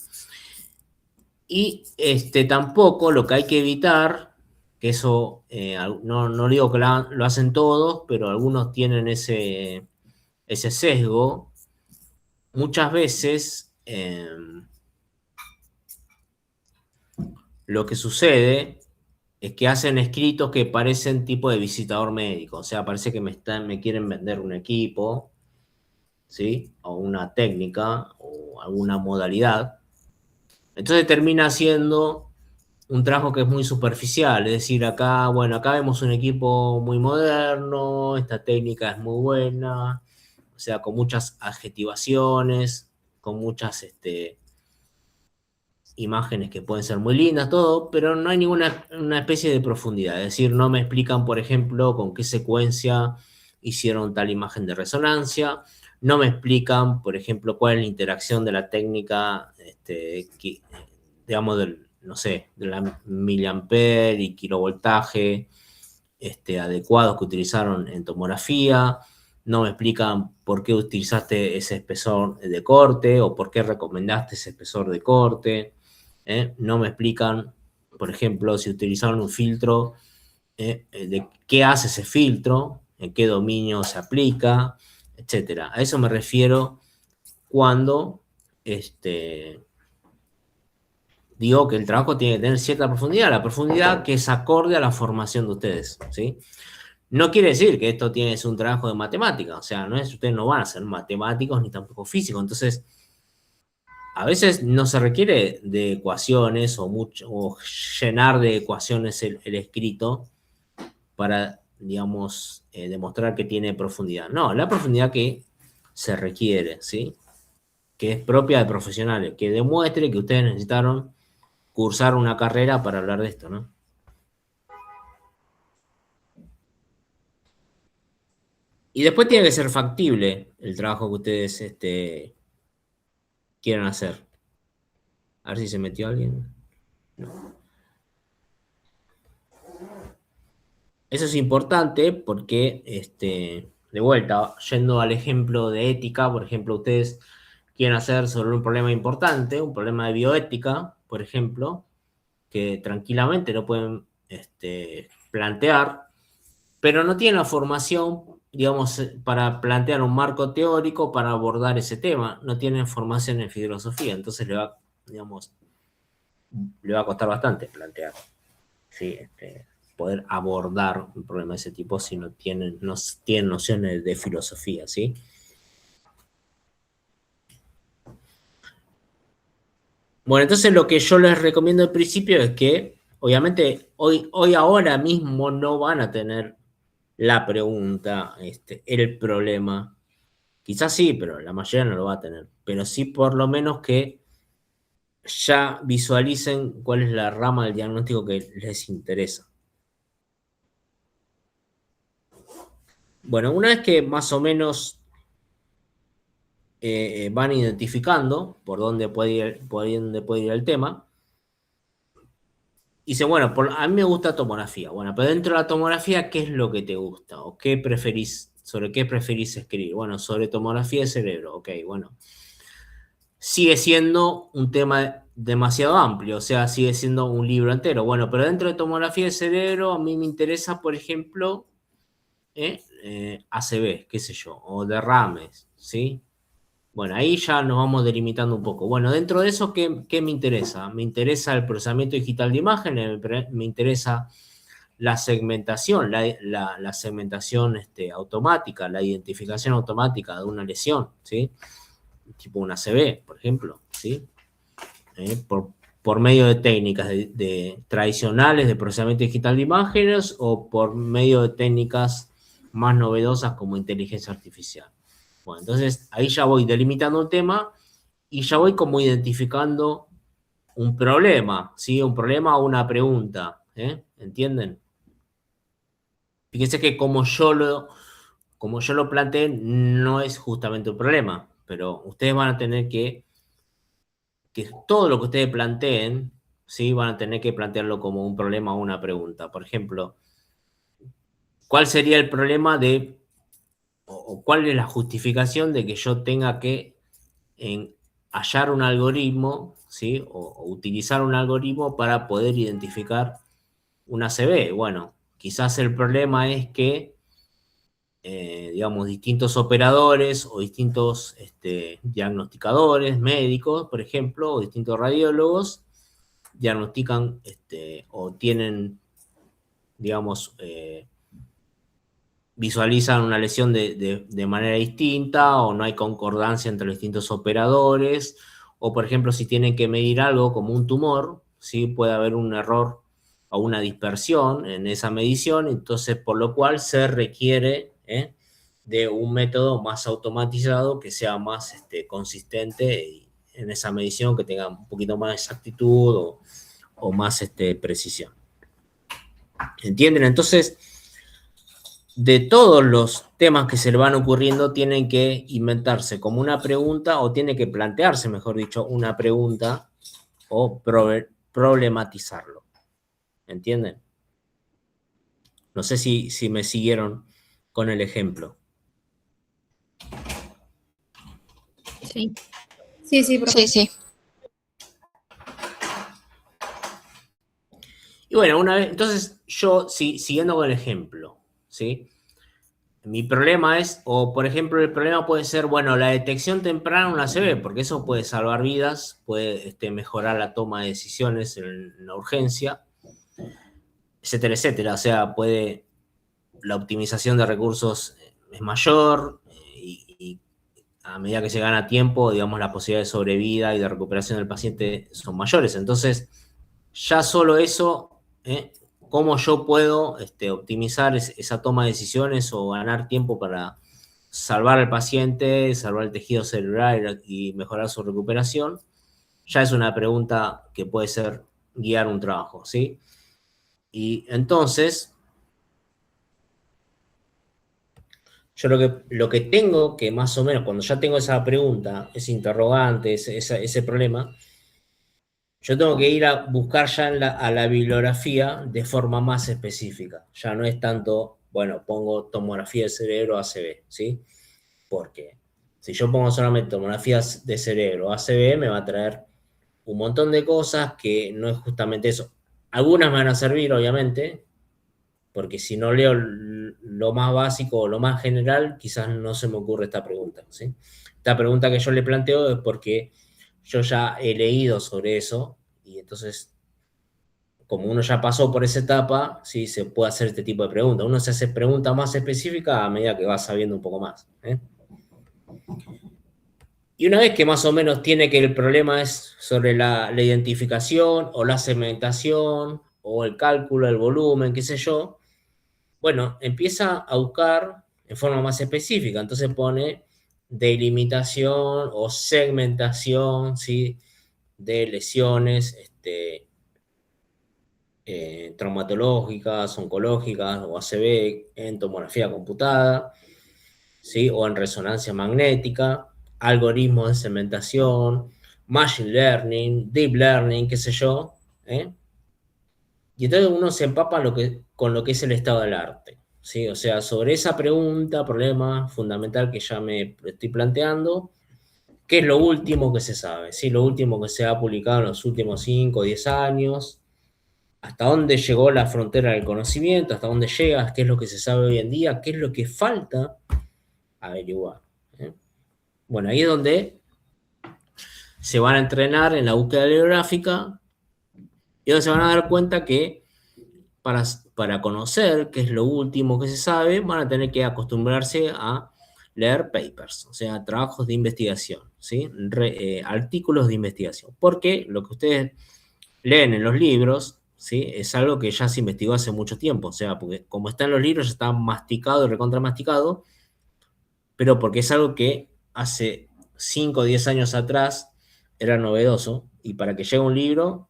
Y tampoco lo que hay que evitar, que eso no digo que lo hacen todos, pero algunos tienen ese sesgo, muchas veces lo que sucede es que hacen escritos que parecen tipo de visitador médico, o sea, parece que me quieren vender un equipo, ¿sí? O una técnica o alguna modalidad. Entonces termina siendo un trabajo que es muy superficial, es decir, acá, bueno, acá vemos un equipo muy moderno, esta técnica es muy buena, o sea, con muchas adjetivaciones, con muchas imágenes que pueden ser muy lindas, todo, pero no hay ninguna una especie de profundidad. Es decir, no me explican, por ejemplo, con qué secuencia hicieron tal imagen de resonancia, no me explican, por ejemplo, cuál es la interacción de la técnica, digamos, no sé, de la miliampere y kilovoltaje adecuados que utilizaron en tomografía, no me explican por qué utilizaste ese espesor de corte o por qué recomendaste ese espesor de corte. No me explican, por ejemplo, si utilizaron un filtro, de qué hace ese filtro, en qué dominio se aplica, etc. A eso me refiero cuando digo que el trabajo tiene que tener cierta profundidad, la profundidad que es acorde a la formación de ustedes, ¿sí? No quiere decir que esto tiene que ser un trabajo de matemática, o sea, ustedes no van a ser matemáticos ni tampoco físicos, entonces a veces no se requiere de ecuaciones o llenar de ecuaciones el escrito para, digamos, demostrar que tiene profundidad. No, la profundidad que se requiere, ¿sí? Que es propia de profesionales, que demuestre que ustedes necesitaron cursar una carrera para hablar de esto, ¿no? Y después tiene que ser factible el trabajo que ustedes quieran hacer. A ver si se metió alguien. No. Eso es importante porque, de vuelta, yendo al ejemplo de ética, por ejemplo, ustedes quieren hacer sobre un problema importante, un problema de bioética, por ejemplo, que tranquilamente lo pueden plantear, pero no tienen la formación, digamos, para plantear un marco teórico para abordar ese tema, no tienen formación en filosofía, entonces digamos, le va a costar bastante plantear, ¿sí? Poder abordar un problema de ese tipo si no tienen nociones de filosofía, ¿sí? Bueno, entonces lo que yo les recomiendo al principio es que, obviamente, ahora mismo no van a tener la pregunta, el problema. Quizás sí, pero la mayoría no lo va a tener. Pero sí por lo menos que ya visualicen cuál es la rama del diagnóstico que les interesa. Bueno, una vez que más o menos van identificando por dónde puede ir el tema, dice, bueno, a mí me gusta tomografía. Bueno, pero dentro de la tomografía, ¿qué es lo que te gusta? ¿O sobre qué preferís escribir? Bueno, sobre tomografía de cerebro. Ok, bueno. sigue siendo un tema demasiado amplio, o sea, sigue siendo un libro entero. Bueno, pero dentro de tomografía de cerebro a mí me interesa, por ejemplo, ACV, qué sé yo, o derrames, ¿sí? Bueno, ahí ya nos vamos delimitando un poco. Bueno, dentro de eso, ¿qué me interesa? Me interesa el procesamiento digital de imágenes, me interesa la segmentación, la segmentación automática, la identificación automática de una lesión, ¿sí? Tipo una ACV, por ejemplo, ¿sí? Por medio de técnicas tradicionales de procesamiento digital de imágenes o por medio de técnicas más novedosas como inteligencia artificial. Bueno, entonces ahí ya voy delimitando un tema y ya voy como identificando un problema, ¿sí? Un problema o una pregunta, ¿entienden? Fíjense que como yo lo planteé, no es justamente un problema, pero ustedes van a tener que todo lo que ustedes planteen, ¿sí? Van a tener que plantearlo como un problema o una pregunta. Por ejemplo, ¿cuál sería el problema o cuál es la justificación de que yo tenga que hallar un algoritmo, ¿sí? O utilizar un algoritmo para poder identificar una ACV? Bueno, quizás el problema es que, digamos, distintos operadores o distintos diagnosticadores médicos, por ejemplo, o distintos radiólogos, diagnostican o tienen, digamos, visualizan una lesión de manera distinta o no hay concordancia entre los distintos operadores, o por ejemplo si tienen que medir algo como un tumor, ¿sí? Puede haber un error o una dispersión en esa medición, entonces por lo cual se requiere de un método más automatizado que sea más consistente en esa medición, que tenga un poquito más de exactitud o más precisión. ¿Entienden? Entonces, de todos los temas que se le van ocurriendo, tienen que inventarse como una pregunta o tiene que plantearse, mejor dicho, una pregunta o problematizarlo. ¿Entienden? No sé si me siguieron con el ejemplo. Sí. Sí, profe. Sí. Y bueno, una vez, entonces yo, siguiendo con el ejemplo, ¿sí? Mi problema es, o por ejemplo, el problema puede ser, bueno, la detección temprana en la ACV, porque eso puede salvar vidas, puede mejorar la toma de decisiones en la urgencia, etcétera, etcétera. O sea, la optimización de recursos es mayor y a medida que se gana tiempo, digamos, las posibilidades de sobrevida y de recuperación del paciente son mayores. Entonces, ya solo eso, cómo yo puedo optimizar esa toma de decisiones o ganar tiempo para salvar al paciente, salvar el tejido cerebral y mejorar su recuperación, ya es una pregunta que puede ser guiar un trabajo, ¿sí? Y entonces, yo lo que tengo que más o menos, cuando ya tengo esa pregunta, ese interrogante, ese problema, yo tengo que ir a buscar ya a la bibliografía de forma más específica. Ya no es tanto, bueno, pongo tomografía de cerebro ACV, ¿sí? Porque si yo pongo solamente tomografías de cerebro ACV, me va a traer un montón de cosas que no es justamente eso. Algunas me van a servir, obviamente, porque si no leo lo más básico o lo más general, quizás no se me ocurre esta pregunta, ¿sí? Esta pregunta que yo le planteo es porque yo ya he leído sobre eso y entonces, como uno ya pasó por esa etapa, sí, se puede hacer este tipo de preguntas. Uno se hace preguntas más específicas a medida que va sabiendo un poco más. Y una vez que más o menos tiene que el problema es sobre la identificación o la segmentación o el cálculo del volumen, qué sé yo, bueno, empieza a buscar en forma más específica. Entonces pone delimitación o segmentación, ¿sí? De lesiones traumatológicas, oncológicas o ACV en tomografía computada, ¿sí? O en resonancia magnética, algoritmos de segmentación, machine learning, deep learning, qué sé yo. Y entonces uno se empapa con lo que es el estado del arte, ¿sí? O sea, sobre esa pregunta, problema fundamental que ya me estoy planteando, ¿Qué es lo último que se sabe? ¿Sí? Lo último que se ha publicado en los últimos 5 o 10 años. ¿Hasta dónde llegó la frontera del conocimiento? ¿Hasta dónde llega? ¿Qué es lo que se sabe hoy en día? ¿Qué es lo que falta averiguar? Bueno, ahí es donde se van a entrenar en la búsqueda bibliográfica y donde se van a dar cuenta que para conocer qué es lo último que se sabe, van a tener que acostumbrarse a leer papers, o sea, trabajos de investigación, ¿sí? Artículos de investigación. Porque lo que ustedes leen en los libros, ¿sí? Es algo que ya se investigó hace mucho tiempo, o sea, porque como está en los libros ya está masticado y recontramasticado, pero porque es algo que hace 5 o 10 años atrás era novedoso, y para que llegue un libro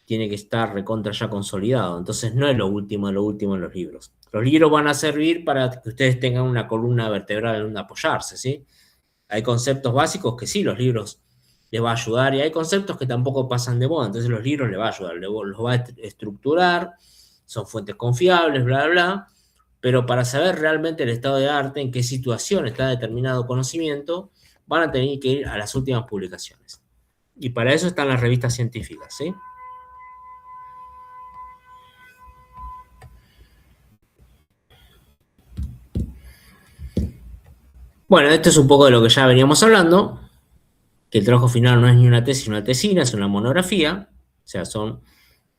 tiene que estar recontra ya consolidado. Entonces no es lo último en los libros. Los libros van a servir para que ustedes tengan una columna vertebral en donde apoyarse, ¿sí? Hay conceptos básicos que sí, los libros les va a ayudar, y hay conceptos que tampoco pasan de moda, entonces los libros les va a ayudar, los va a estructurar, son fuentes confiables, bla, bla, bla, pero para saber realmente el estado de arte, en qué situación está determinado conocimiento, van a tener que ir a las últimas publicaciones. Y para eso están las revistas científicas, ¿sí? Bueno, esto es un poco de lo que ya veníamos hablando, que el trabajo final no es ni una tesis ni una tesina, es una monografía, o sea, son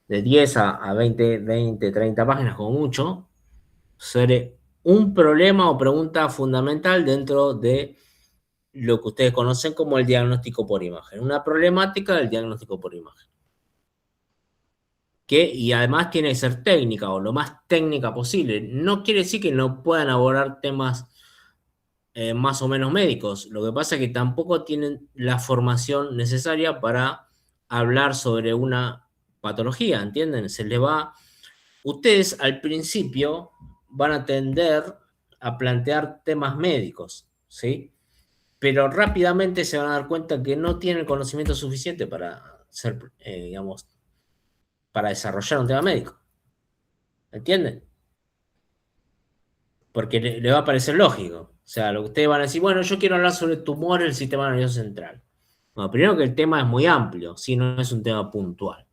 de 10 a 20, 30 páginas como mucho, sobre un problema o pregunta fundamental dentro de lo que ustedes conocen como el diagnóstico por imagen, una problemática del diagnóstico por imagen. Y además tiene que ser técnica o lo más técnica posible. No quiere decir que no puedan abordar temas más o menos médicos. Lo que pasa es que tampoco tienen la formación necesaria para hablar sobre una patología, ¿entienden? Ustedes al principio van a tender a plantear temas médicos, ¿sí? Pero rápidamente se van a dar cuenta que no tienen conocimiento suficiente para digamos, para desarrollar un tema médico. ¿Entienden? Porque le va a parecer lógico. O sea, lo que ustedes van a decir, bueno, yo quiero hablar sobre tumores del sistema nervioso central. Bueno, primero que el tema es muy amplio, si no es un tema puntual.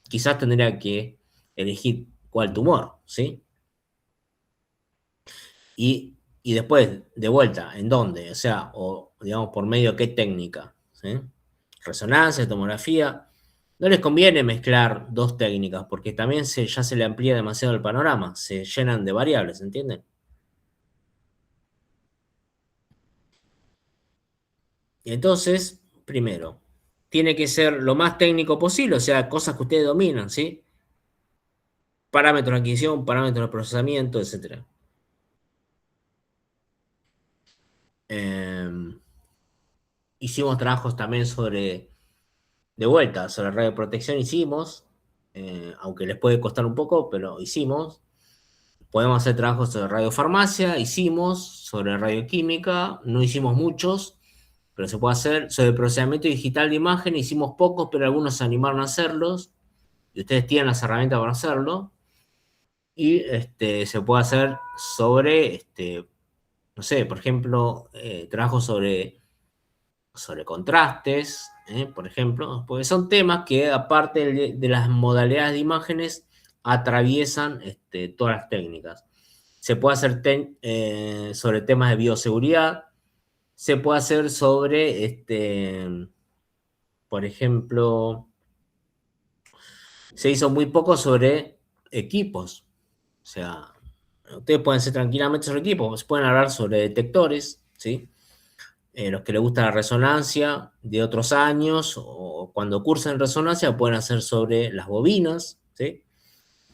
Quizás tendría que elegir cuál tumor, ¿sí? Y después, de vuelta, ¿en dónde? O sea, o digamos, por medio de qué técnica, ¿sí? Resonancia, tomografía. No les conviene mezclar dos técnicas, porque también ya se le amplía demasiado el panorama, se llenan de variables, ¿entienden? Entonces, primero, tiene que ser lo más técnico posible, o sea, cosas que ustedes dominan, ¿sí? Parámetros de adquisición, parámetros de procesamiento, etc. Hicimos trabajos también de vuelta, sobre radioprotección hicimos, aunque les puede costar un poco, pero hicimos. Podemos hacer trabajos sobre radiofarmacia, hicimos, sobre radioquímica, no hicimos muchos, pero se puede hacer. Sobre procesamiento digital de imagen hicimos pocos, pero algunos se animaron a hacerlos, y ustedes tienen las herramientas para hacerlo. Y se puede hacer sobre, no sé, por ejemplo, trabajos sobre contrastes, por ejemplo, porque son temas que aparte de las modalidades de imágenes atraviesan todas las técnicas. Se puede hacer sobre temas de bioseguridad, se puede hacer sobre, por ejemplo, se hizo muy poco sobre equipos, o sea, ustedes pueden hacer tranquilamente sobre equipos, pueden hablar sobre detectores, ¿sí? Los que les gusta la resonancia de otros años, o cuando cursan resonancia, pueden hacer sobre las bobinas, ¿sí?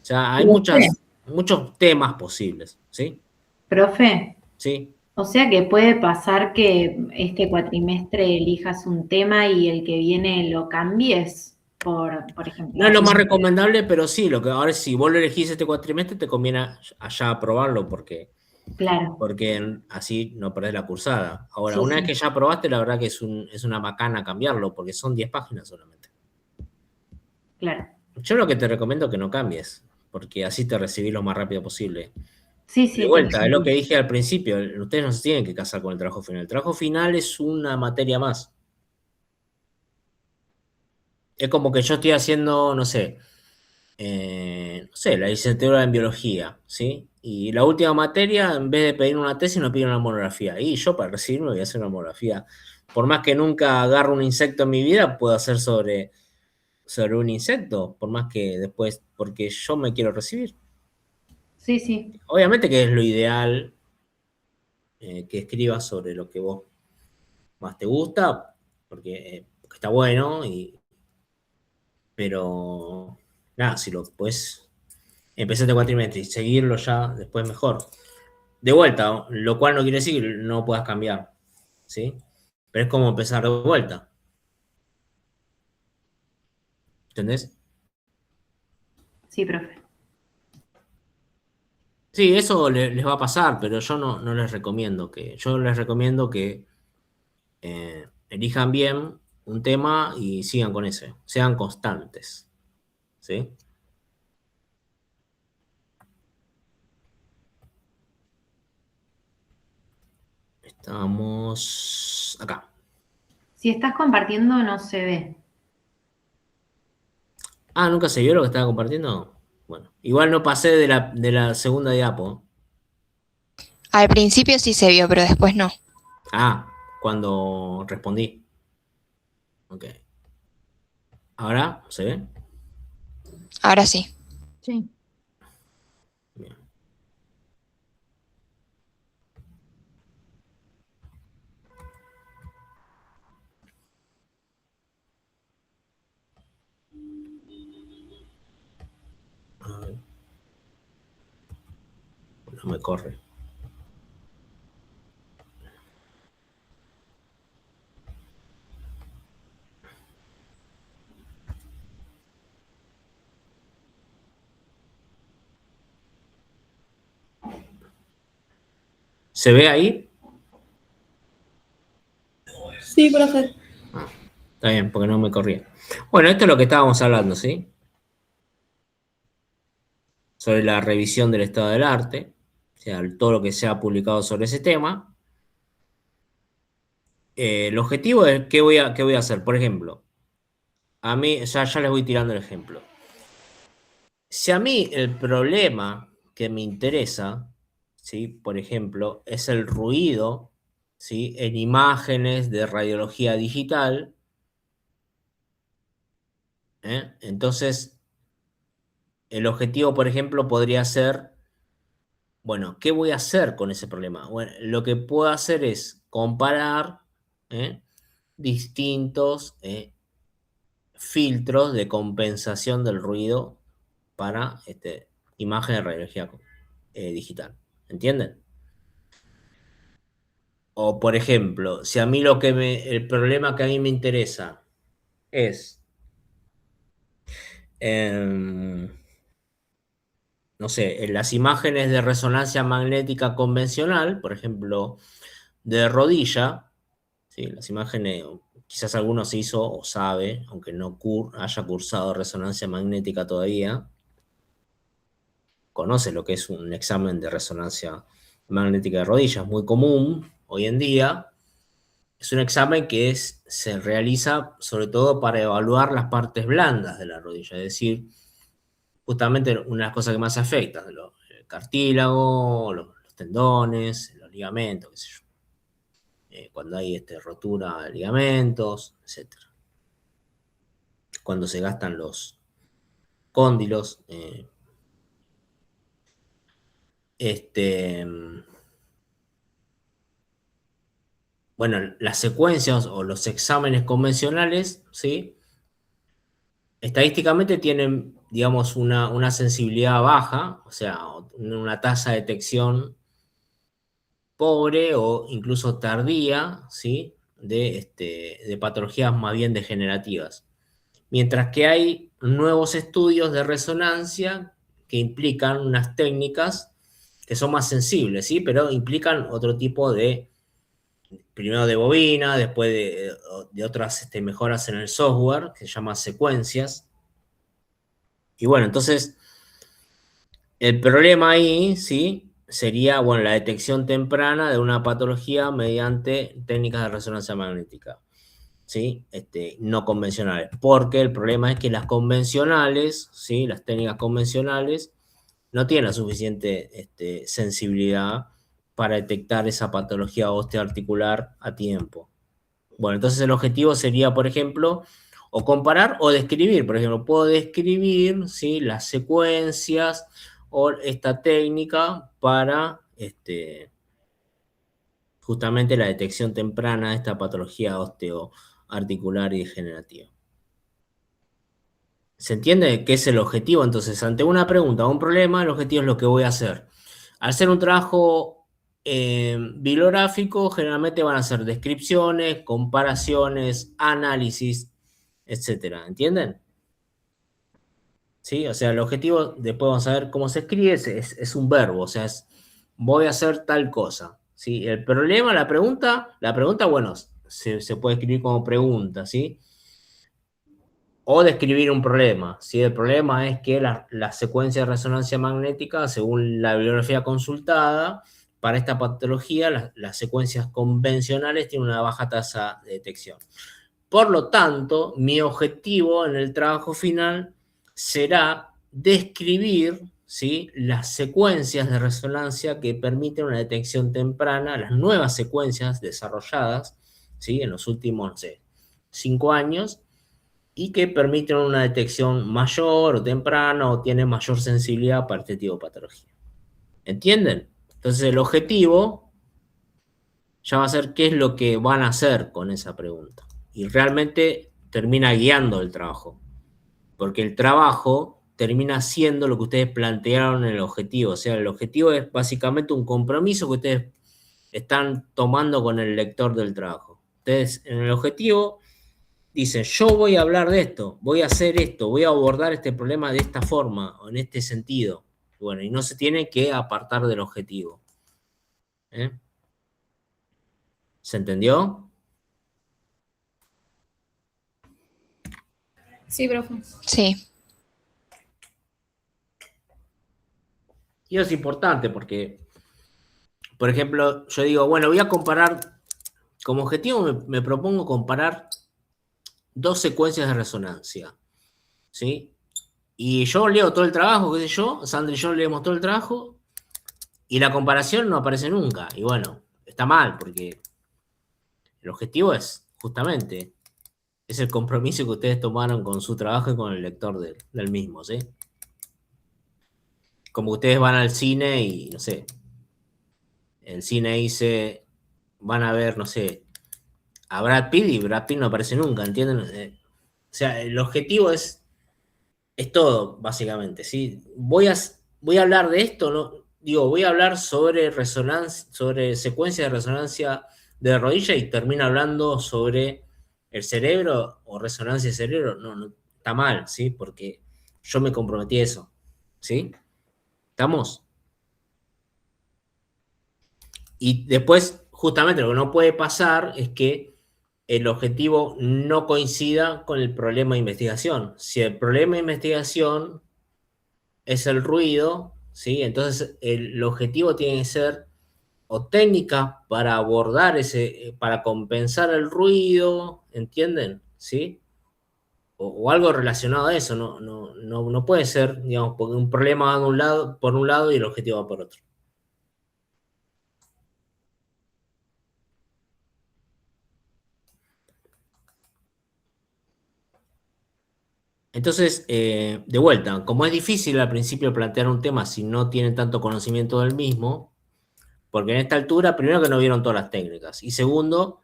O sea, hay muchos temas posibles, ¿sí? Profe, Sí. o sea que puede pasar que este cuatrimestre elijas un tema y el que viene lo cambies, por ejemplo. No es lo más recomendable, pero sí, ahora si vos lo elegís este cuatrimestre, te conviene allá aprobarlo, porque Claro. Porque así no perdés la cursada. Ahora, Sí, una sí. vez que ya aprobaste, la verdad que es una macana cambiarlo, porque son 10 páginas solamente. Claro. Yo lo que te recomiendo es que no cambies, porque así te recibís lo más rápido posible. Sí, sí. De vuelta, es lo que dije al principio, ustedes no se tienen que casar con el trabajo final. El trabajo final es una materia más. es como que yo estoy haciendo, no sé, la licenciatura en biología, ¿sí? Y la última materia, en vez de pedir una tesis, nos piden una monografía. Y yo para recibirme voy a hacer una monografía. Por más que nunca agarre un insecto en mi vida, puedo hacer sobre un insecto, por más que después, porque yo me quiero recibir. Sí, sí. Obviamente que es lo ideal que escribas sobre lo que vos más te gusta, porque está bueno, pero nada, si lo puedes empezar el cuatrimestre y seguirlo ya después mejor. De vuelta, lo cual no quiere decir que no puedas cambiar, ¿sí? Pero es como empezar de vuelta. ¿Entendés? Sí, profe. Sí, eso les va a pasar, pero yo no les recomiendo que. Yo les recomiendo que elijan bien un tema y sigan con ese. Sean constantes. ¿Sí? Estamos acá. Si estás compartiendo, no se ve. Ah, ¿nunca se vio lo que estaba compartiendo? Bueno, igual no pasé de la segunda diapo. Al principio sí se vio, pero después no. Ah, cuando respondí. Ok. ¿Ahora se ve? Ahora sí. Sí. Bien. A ver. No me corre. ¿Se ve ahí? Sí, profe. Ah, está bien, porque no me corría. Bueno, esto es lo que estábamos hablando, ¿sí? Sobre la revisión del estado del arte, o sea, todo lo que se ha publicado sobre ese tema. El objetivo es qué voy a hacer. Por ejemplo, a mí, ya les voy tirando el ejemplo. Si a mí el problema que me interesa, ¿sí? Por ejemplo, es el ruido, ¿sí? En imágenes de radiología digital, entonces el objetivo, por ejemplo, podría ser, bueno, ¿qué voy a hacer con ese problema? Bueno, lo que puedo hacer es comparar distintos filtros de compensación del ruido para imagen de radiología digital. ¿Entienden? O, por ejemplo, si a mí el problema que a mí me interesa es, no sé, en las imágenes de resonancia magnética convencional, por ejemplo, de rodilla, ¿sí? Las imágenes, quizás alguno se hizo o sabe, aunque no haya cursado resonancia magnética todavía, conoce lo que es un examen de resonancia magnética de rodillas, muy común hoy en día. Es un examen que se realiza sobre todo para evaluar las partes blandas de la rodilla, es decir, justamente una de las cosas que más afecta, el cartílago, los tendones, los ligamentos, qué sé yo. Cuando hay rotura de ligamentos, etc. Cuando se gastan los cóndilos. Bueno, las secuencias o los exámenes convencionales, ¿sí? Estadísticamente tienen, digamos, una sensibilidad baja, o sea, una tasa de detección pobre o incluso tardía, ¿sí? De patologías más bien degenerativas. Mientras que hay nuevos estudios de resonancia que implican unas técnicas que son más sensibles, ¿sí? Pero implican otro tipo primero de bobina, después de otras mejoras en el software, que se llama secuencias. Y bueno, entonces, el problema ahí, ¿sí? Sería, bueno, la detección temprana de una patología mediante técnicas de resonancia magnética. ¿sí? No convencionales. Porque el problema es que las convencionales, ¿sí? Las técnicas convencionales no tienen la suficiente sensibilidad para detectar esa patología osteoarticular a tiempo. Bueno, entonces el objetivo sería, por ejemplo, o comparar o describir. Por ejemplo, puedo describir, ¿sí? Las secuencias o esta técnica para justamente la detección temprana de esta patología osteoarticular y degenerativa. ¿Se entiende qué es el objetivo? Entonces, ante una pregunta o un problema, el objetivo es lo que voy a hacer. Al hacer un trabajo bibliográfico, generalmente van a ser descripciones, comparaciones, análisis, etcétera. ¿Entienden? ¿Sí? O sea, el objetivo, después vamos a ver cómo se escribe, es un verbo, o sea, es voy a hacer tal cosa. ¿Sí? El problema, la pregunta, bueno, se puede escribir como pregunta, ¿sí? O describir un problema. ¿Sí? El problema es que la secuencia de resonancia magnética, según la bibliografía consultada, para esta patología, las secuencias convencionales tienen una baja tasa de detección. Por lo tanto, mi objetivo en el trabajo final será describir, ¿sí? Las secuencias de resonancia que permiten una detección temprana, las nuevas secuencias desarrolladas, ¿sí? En los últimos, no sé, 5 años, y que permiten una detección mayor o temprana o tienen mayor sensibilidad para este tipo de patología. ¿Entienden? Entonces el objetivo ya va a ser qué es lo que van a hacer con esa pregunta. Y realmente termina guiando el trabajo. Porque el trabajo termina siendo lo que ustedes plantearon en el objetivo. O sea, el objetivo es básicamente un compromiso que ustedes están tomando con el lector del trabajo. Ustedes en el objetivo dicen, yo voy a hablar de esto, voy a hacer esto, voy a abordar este problema de esta forma o en este sentido. Bueno, y no se tiene que apartar del objetivo. ¿Se entendió? Sí, profe. Sí, Y eso es importante porque, por ejemplo, yo digo, bueno, voy a comparar, como objetivo me propongo comparar 2 secuencias de resonancia, ¿sí? Y yo leo todo el trabajo, qué sé yo, Sandra y yo leemos todo el trabajo, y la comparación no aparece nunca. Y bueno, está mal, porque el objetivo es, justamente, es el compromiso que ustedes tomaron con su trabajo y con el lector del mismo, ¿sí? Como ustedes van al cine y, no sé, el cine dice, van a ver, no sé, a Brad Pitt y Brad Pitt no aparece nunca, ¿entienden? O sea, el objetivo es todo, básicamente, ¿sí? Voy a hablar de esto, ¿no? Digo, voy a hablar sobre resonancia, sobre secuencia de resonancia de rodilla y termino hablando sobre el cerebro o resonancia de cerebro. No, no, está mal, ¿sí? Porque yo me comprometí a eso, ¿sí? ¿Estamos? Y después, justamente lo que no puede pasar es que el objetivo no coincida con el problema de investigación. Si el problema de investigación es el ruido, ¿sí? Entonces el objetivo tiene que ser o técnicas para abordar para compensar el ruido, ¿entienden? ¿Sí? O algo relacionado a eso, no puede ser, digamos, porque un problema va de un lado, por un lado y el objetivo va por otro. Entonces, de vuelta, como es difícil al principio plantear un tema si no tienen tanto conocimiento del mismo, porque en esta altura, primero que no vieron todas las técnicas, y segundo,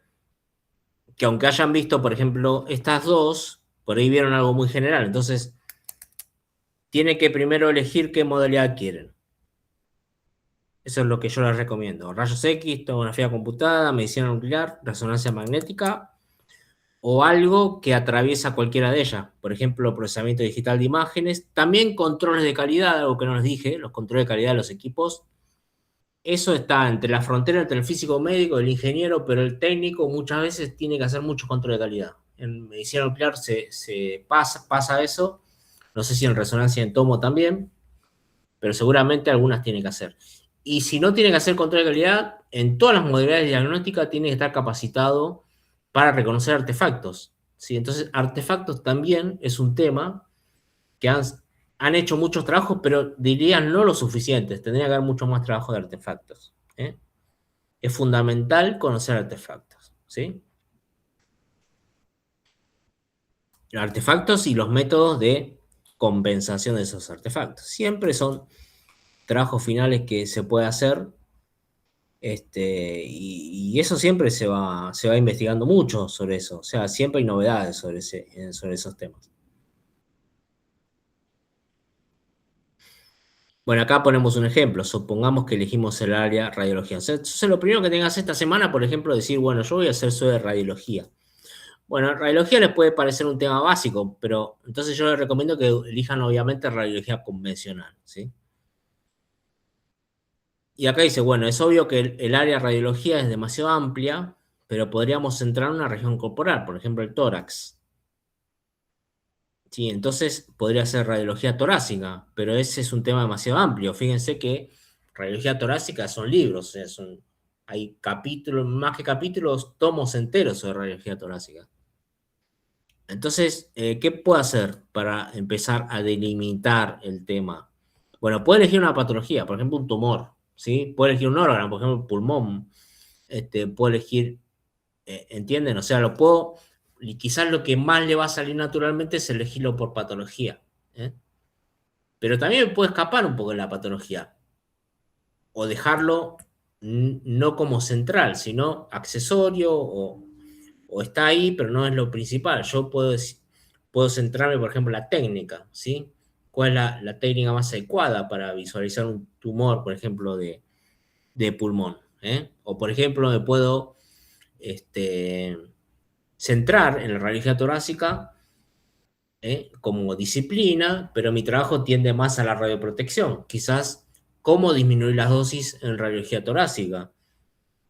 que aunque hayan visto, por ejemplo, estas dos, por ahí vieron algo muy general, entonces tiene que primero elegir qué modalidad quieren. Eso es lo que yo les recomiendo. Rayos X, tomografía computada, medicina nuclear, resonancia magnética, o algo que atraviesa cualquiera de ellas. Por ejemplo, procesamiento digital de imágenes. También controles de calidad, algo que no les dije, los controles de calidad de los equipos. Eso está entre la frontera entre el físico médico y el ingeniero, pero el técnico muchas veces tiene que hacer mucho control de calidad. En medicina nuclear se pasa eso. No sé si en resonancia en tomo también, pero seguramente algunas tiene que hacer. Y si no tiene que hacer control de calidad, en todas las modalidades diagnósticas tiene que estar capacitado para reconocer artefactos, ¿sí? Entonces, artefactos también es un tema que han hecho muchos trabajos, pero dirían no lo suficientes. Tendría que haber mucho más trabajo de artefactos. Es fundamental conocer artefactos, ¿sí? Los artefactos y los métodos de compensación de esos artefactos. Siempre son trabajos finales que se puede hacer, y eso siempre se va investigando mucho sobre eso. O sea, siempre hay novedades sobre esos temas. Bueno, acá ponemos un ejemplo. Supongamos que elegimos el área radiología. Entonces, lo primero que tengas esta semana, por ejemplo, decir, bueno, yo voy a hacer sobre radiología. Bueno, radiología les puede parecer un tema básico, pero entonces yo les recomiendo que elijan obviamente radiología convencional, ¿sí? Y acá dice, bueno, es obvio que el área radiología es demasiado amplia, pero podríamos centrar en una región corporal, por ejemplo, el tórax. Sí, entonces podría ser radiología torácica, pero ese es un tema demasiado amplio. Fíjense que radiología torácica son libros, o sea, hay capítulos, más que capítulos, tomos enteros sobre radiología torácica. Entonces, ¿qué puedo hacer para empezar a delimitar el tema? Bueno, puedo elegir una patología, por ejemplo, un tumor, ¿sí? Puedo elegir un órgano, por ejemplo, el pulmón. Puedo elegir, ¿entienden? O sea, y quizás lo que más le va a salir naturalmente es elegirlo por patología, ¿eh? Pero también me puedo escapar un poco de la patología, o dejarlo no como central, sino accesorio, o está ahí, pero no es lo principal. Yo puedo centrarme, por ejemplo, en la técnica, ¿sí? ¿Cuál es la técnica más adecuada para visualizar un tumor, por ejemplo, de pulmón? O, por ejemplo, me puedo centrar en la radiología torácica como disciplina, pero mi trabajo tiende más a la radioprotección. Quizás cómo disminuir las dosis en radiología torácica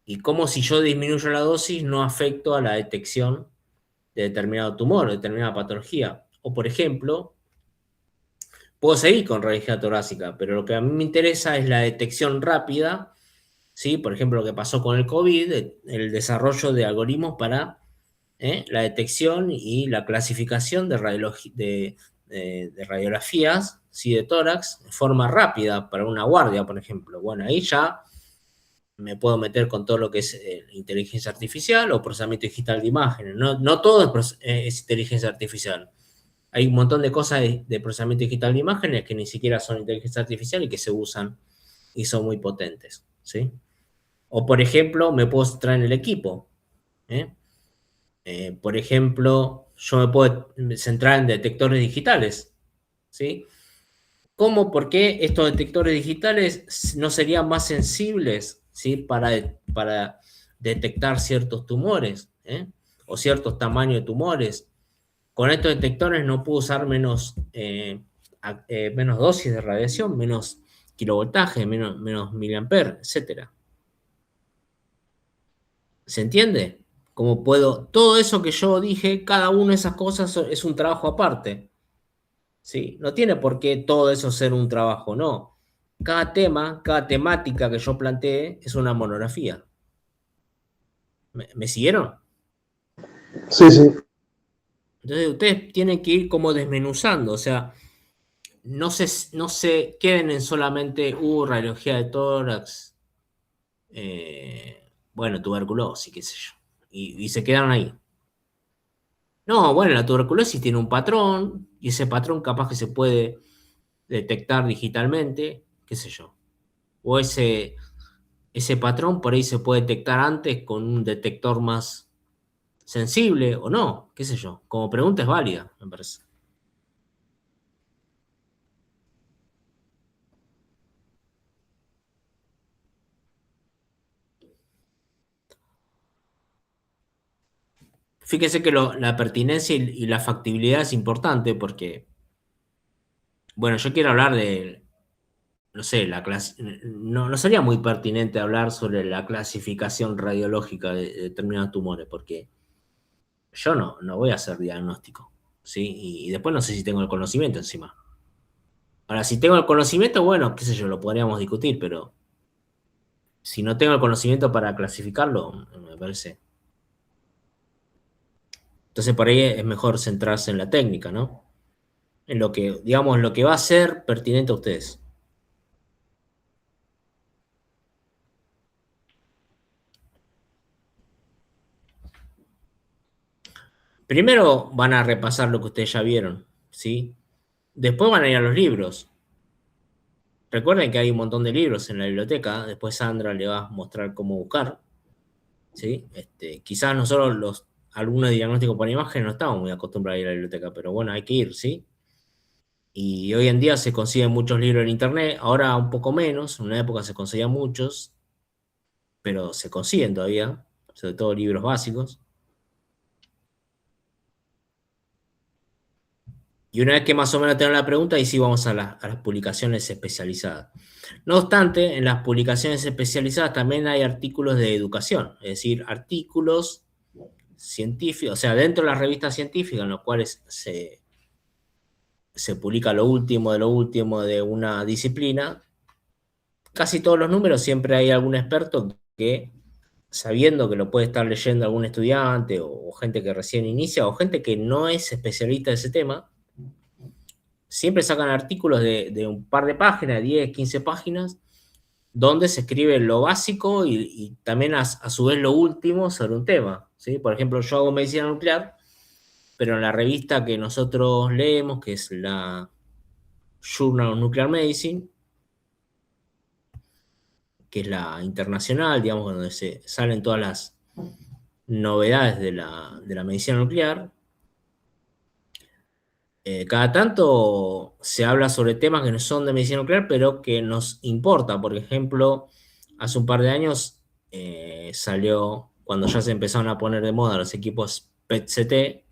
y cómo, si yo disminuyo la dosis, no afecto a la detección de determinado tumor, de determinada patología. O, por ejemplo, puedo seguir con radiología torácica, pero lo que a mí me interesa es la detección rápida, ¿sí? Por ejemplo, lo que pasó con el COVID, el desarrollo de algoritmos para la detección y la clasificación de radiografías, ¿sí? De tórax de forma rápida para una guardia, por ejemplo. Bueno, ahí ya me puedo meter con todo lo que es inteligencia artificial o procesamiento digital de imágenes. No todo es inteligencia artificial. Hay un montón de cosas de procesamiento digital de imágenes que ni siquiera son inteligencia artificial y que se usan y son muy potentes, ¿sí? O, por ejemplo, me puedo centrar en el equipo. Por ejemplo, yo me puedo centrar en detectores digitales, ¿sí? ¿Cómo? ¿Por qué estos detectores digitales no serían más sensibles, ¿sí? Para detectar ciertos tumores, o ciertos tamaños de tumores? Con estos detectores no puedo usar menos dosis de radiación, menos kilovoltaje, menos miliamper, etc. ¿Se entiende? Como puedo, todo eso que yo dije, cada una de esas cosas es un trabajo aparte, ¿sí? No tiene por qué todo eso ser un trabajo, no. Cada tema, cada temática que yo planteé es una monografía. ¿Me siguieron? Sí, sí. Entonces ustedes tienen que ir como desmenuzando, o sea, no se queden en solamente radiología de tórax, bueno, tuberculosis, qué sé yo, y se quedaron ahí. No, bueno, la tuberculosis tiene un patrón, y ese patrón capaz que se puede detectar digitalmente, qué sé yo. O ese patrón por ahí se puede detectar antes con un detector más sensible o no, qué sé yo. Como pregunta es válida, me parece. Fíjese que la pertinencia y la factibilidad es importante porque, bueno, yo quiero hablar de, no sé, no sería muy pertinente hablar sobre la clasificación radiológica de determinados tumores, porque yo no voy a hacer diagnóstico, ¿sí? Y después no sé si tengo el conocimiento encima. Ahora, si tengo el conocimiento, bueno, qué sé yo, lo podríamos discutir, pero si no tengo el conocimiento para clasificarlo, me parece Entonces por ahí es mejor centrarse en la técnica, ¿no? En lo que, digamos, lo que va a ser pertinente a ustedes. Primero van a repasar lo que ustedes ya vieron, ¿sí? Después van a ir a los libros. Recuerden que hay un montón de libros en la biblioteca. Después Sandra le va a mostrar cómo buscar, ¿sí? Quizás nosotros los alumnos de diagnóstico por imagen no estamos muy acostumbrados a ir a la biblioteca, pero bueno, hay que ir, ¿sí? Y hoy en día se consiguen muchos libros en internet, ahora un poco menos, en una época se conseguían muchos, pero se consiguen todavía, sobre todo libros básicos. Y una vez que más o menos tengan la pregunta, ahí sí vamos a las publicaciones especializadas. No obstante, en las publicaciones especializadas también hay artículos de educación, es decir, artículos científicos, o sea, dentro de las revistas científicas en los cuales se publica lo último de una disciplina. Casi todos los números siempre hay algún experto que, sabiendo que lo puede estar leyendo algún estudiante o gente que recién inicia o gente que no es especialista de ese tema, siempre sacan artículos de un par de páginas, 10, 15 páginas, donde se escribe lo básico y también a su vez lo último sobre un tema, ¿sí? Por ejemplo, yo hago medicina nuclear, pero en la revista que nosotros leemos, que es la Journal of Nuclear Medicine, que es la internacional, digamos, donde se salen todas las novedades de la medicina nuclear, cada tanto se habla sobre temas que no son de medicina nuclear, pero que nos importa. Por ejemplo, hace un par de años salió, cuando ya se empezaron a poner de moda los equipos PET-CT,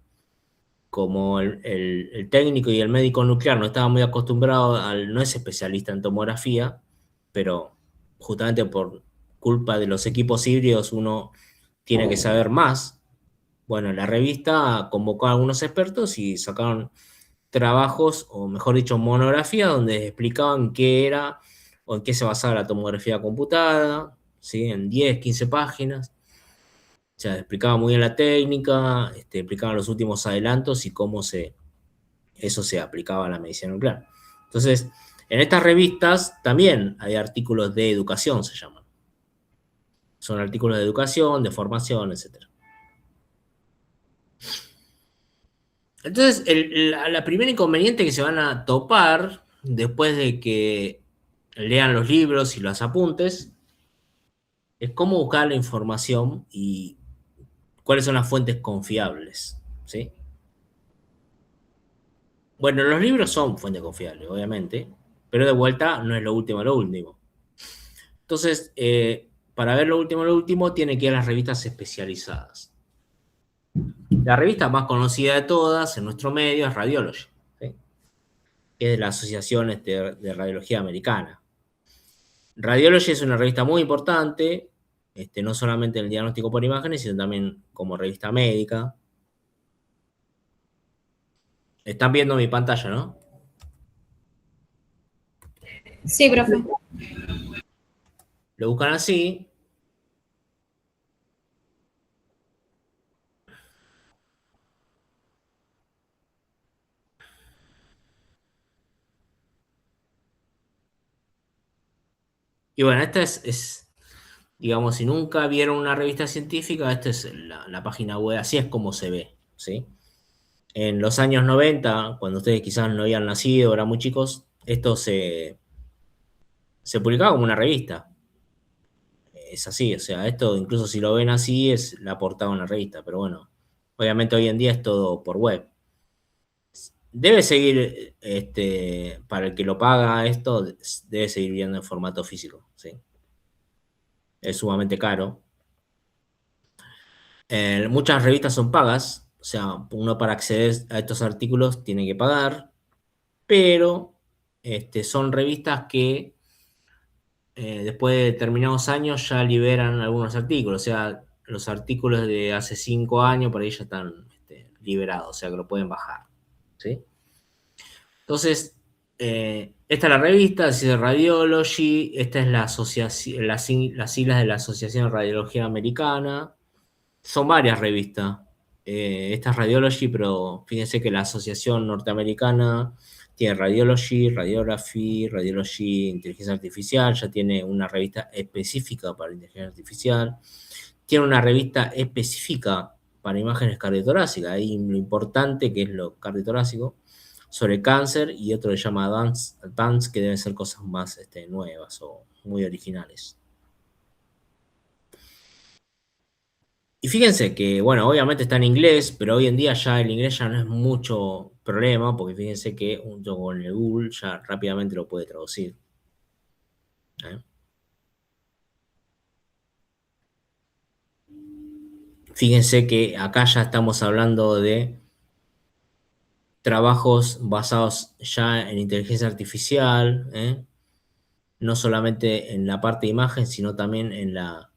como el técnico y el médico nuclear no estaban muy acostumbrados, no es especialista en tomografía, pero justamente por culpa de los equipos híbridos uno tiene que saber más. Bueno, la revista convocó a algunos expertos y sacaron trabajos, o mejor dicho, monografías, donde explicaban qué era o en qué se basaba la tomografía computada, ¿sí? En 10, 15 páginas. O sea, explicaba muy bien la técnica, explicaban los últimos adelantos y cómo eso se aplicaba a la medicina nuclear. Entonces, en estas revistas también hay artículos de educación, se llaman. Son artículos de educación, de formación, etc. Entonces, la primera inconveniente que se van a topar después de que lean los libros y los apuntes es cómo buscar la información y cuáles son las fuentes confiables, ¿sí? Bueno, los libros son fuentes confiables, obviamente, pero de vuelta no es lo último, lo último. Entonces, para ver lo último, tiene que ir a las revistas especializadas. La revista más conocida de todas en nuestro medio es Radiology, ¿sí? Que es de la Asociación de Radiología Americana. Radiology es una revista muy importante, no solamente en el diagnóstico por imágenes, sino también como revista médica. Están viendo mi pantalla, ¿no? Sí, profe. Lo buscan así. Y bueno, esta es, digamos, si nunca vieron una revista científica, esta es la página web, así es como se ve, ¿sí? En los años 90, cuando ustedes quizás no habían nacido, eran muy chicos, esto se publicaba como una revista. Es así, o sea, esto incluso si lo ven así es la portada de una revista, pero bueno, obviamente hoy en día es todo por web. Debe seguir, para el que lo paga esto, debe seguir viendo en formato físico, ¿sí? Es sumamente caro. Muchas revistas son pagas, o sea, uno para acceder a estos artículos tiene que pagar, pero son revistas que después de determinados años ya liberan algunos artículos, o sea, los artículos de hace 5 años por ahí ya están liberados, o sea que lo pueden bajar, ¿sí? Entonces, esta es la revista, dice Radiology, esta es la asociación, las siglas de la Asociación de Radiología Americana, son varias revistas, esta es Radiology, pero fíjense que la Asociación Norteamericana tiene Radiology, Radiology, Inteligencia Artificial, ya tiene una revista específica para inteligencia artificial, tiene una revista específica para imágenes cardiotorácicas, ahí lo importante que es lo cardiotorácico, sobre cáncer, y otro que se llama Advanced, que deben ser cosas más nuevas o muy originales. Y fíjense que, bueno, obviamente está en inglés, pero hoy en día ya el inglés ya no es mucho problema, porque fíjense que junto con el Google ya rápidamente lo puede traducir. ¿Eh? Fíjense que acá ya estamos hablando de trabajos basados ya en inteligencia artificial, ¿eh? No solamente en la parte de imagen, sino también en la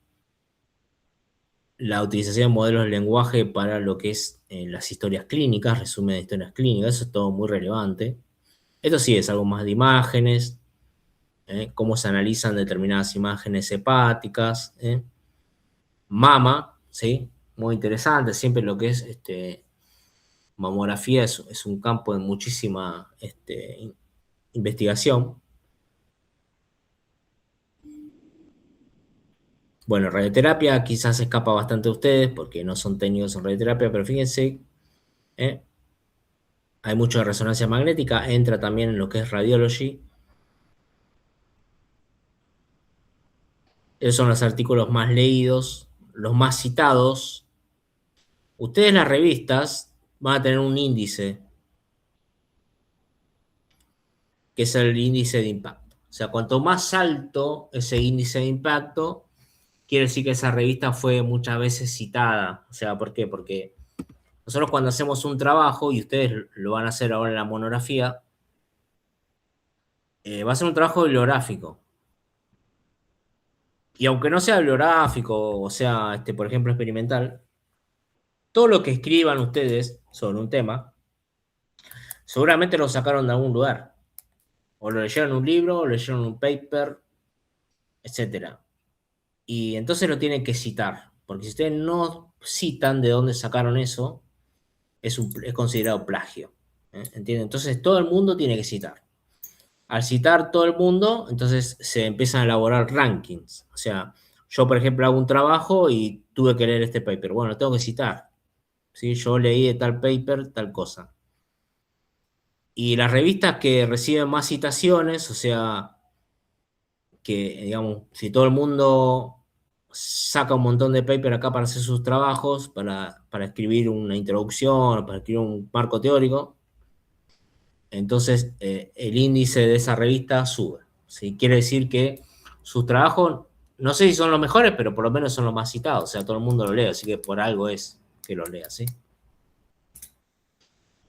utilización de modelos de lenguaje para lo que es las historias clínicas, resumen de historias clínicas, eso es todo muy relevante. Esto sí es algo más de imágenes, cómo se analizan determinadas imágenes hepáticas, mama, ¿sí? Muy interesante, siempre lo que es mamografía es un campo de muchísima investigación. Bueno, radioterapia quizás escapa bastante a ustedes porque no son técnicos en radioterapia, pero fíjense, ¿eh? Hay mucho de resonancia magnética, entra también en lo que es radiology. Esos son los artículos más leídos, los más citados. Ustedes las revistas van a tener un índice, que es el índice de impacto. O sea, cuanto más alto ese índice de impacto, quiere decir que esa revista fue muchas veces citada. O sea, ¿por qué? Porque nosotros cuando hacemos un trabajo, y ustedes lo van a hacer ahora en la monografía, va a ser un trabajo bibliográfico. Y aunque no sea bibliográfico, o sea, por ejemplo, experimental, todo lo que escriban ustedes sobre un tema, seguramente lo sacaron de algún lugar. O lo leyeron en un libro, o lo leyeron en un paper, etcétera. Y entonces lo tienen que citar, porque si ustedes no citan de dónde sacaron eso, es considerado plagio. ¿Entienden? Entonces todo el mundo tiene que citar. Al citar todo el mundo, entonces se empiezan a elaborar rankings. O sea, yo por ejemplo hago un trabajo y tuve que leer este paper. Bueno, tengo que citar. ¿Sí? Yo leí de tal paper tal cosa. Y las revistas que reciben más citaciones, o sea, que digamos, si todo el mundo saca un montón de paper acá para hacer sus trabajos, para escribir una introducción, para escribir un marco teórico, entonces el índice de esa revista sube. ¿Sí? Quiere decir que sus trabajos, no sé si son los mejores, pero por lo menos son los más citados, o sea, todo el mundo lo lee, así que por algo es que lo lea, ¿sí?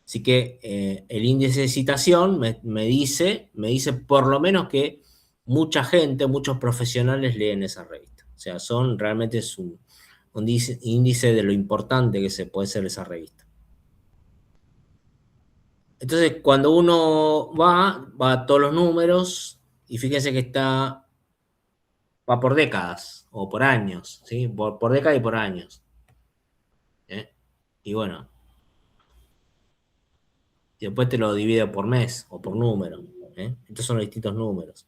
Así que el índice de citación me dice por lo menos que mucha gente, muchos profesionales leen esa revista. O sea, realmente es un índice de lo importante que se puede ser esa revista. Entonces, cuando uno va a todos los números, y fíjense que va por décadas o por años, ¿sí? Por década y por años. ¿Eh? Y bueno, y después te lo divide por mes o por número. Estos son los distintos números.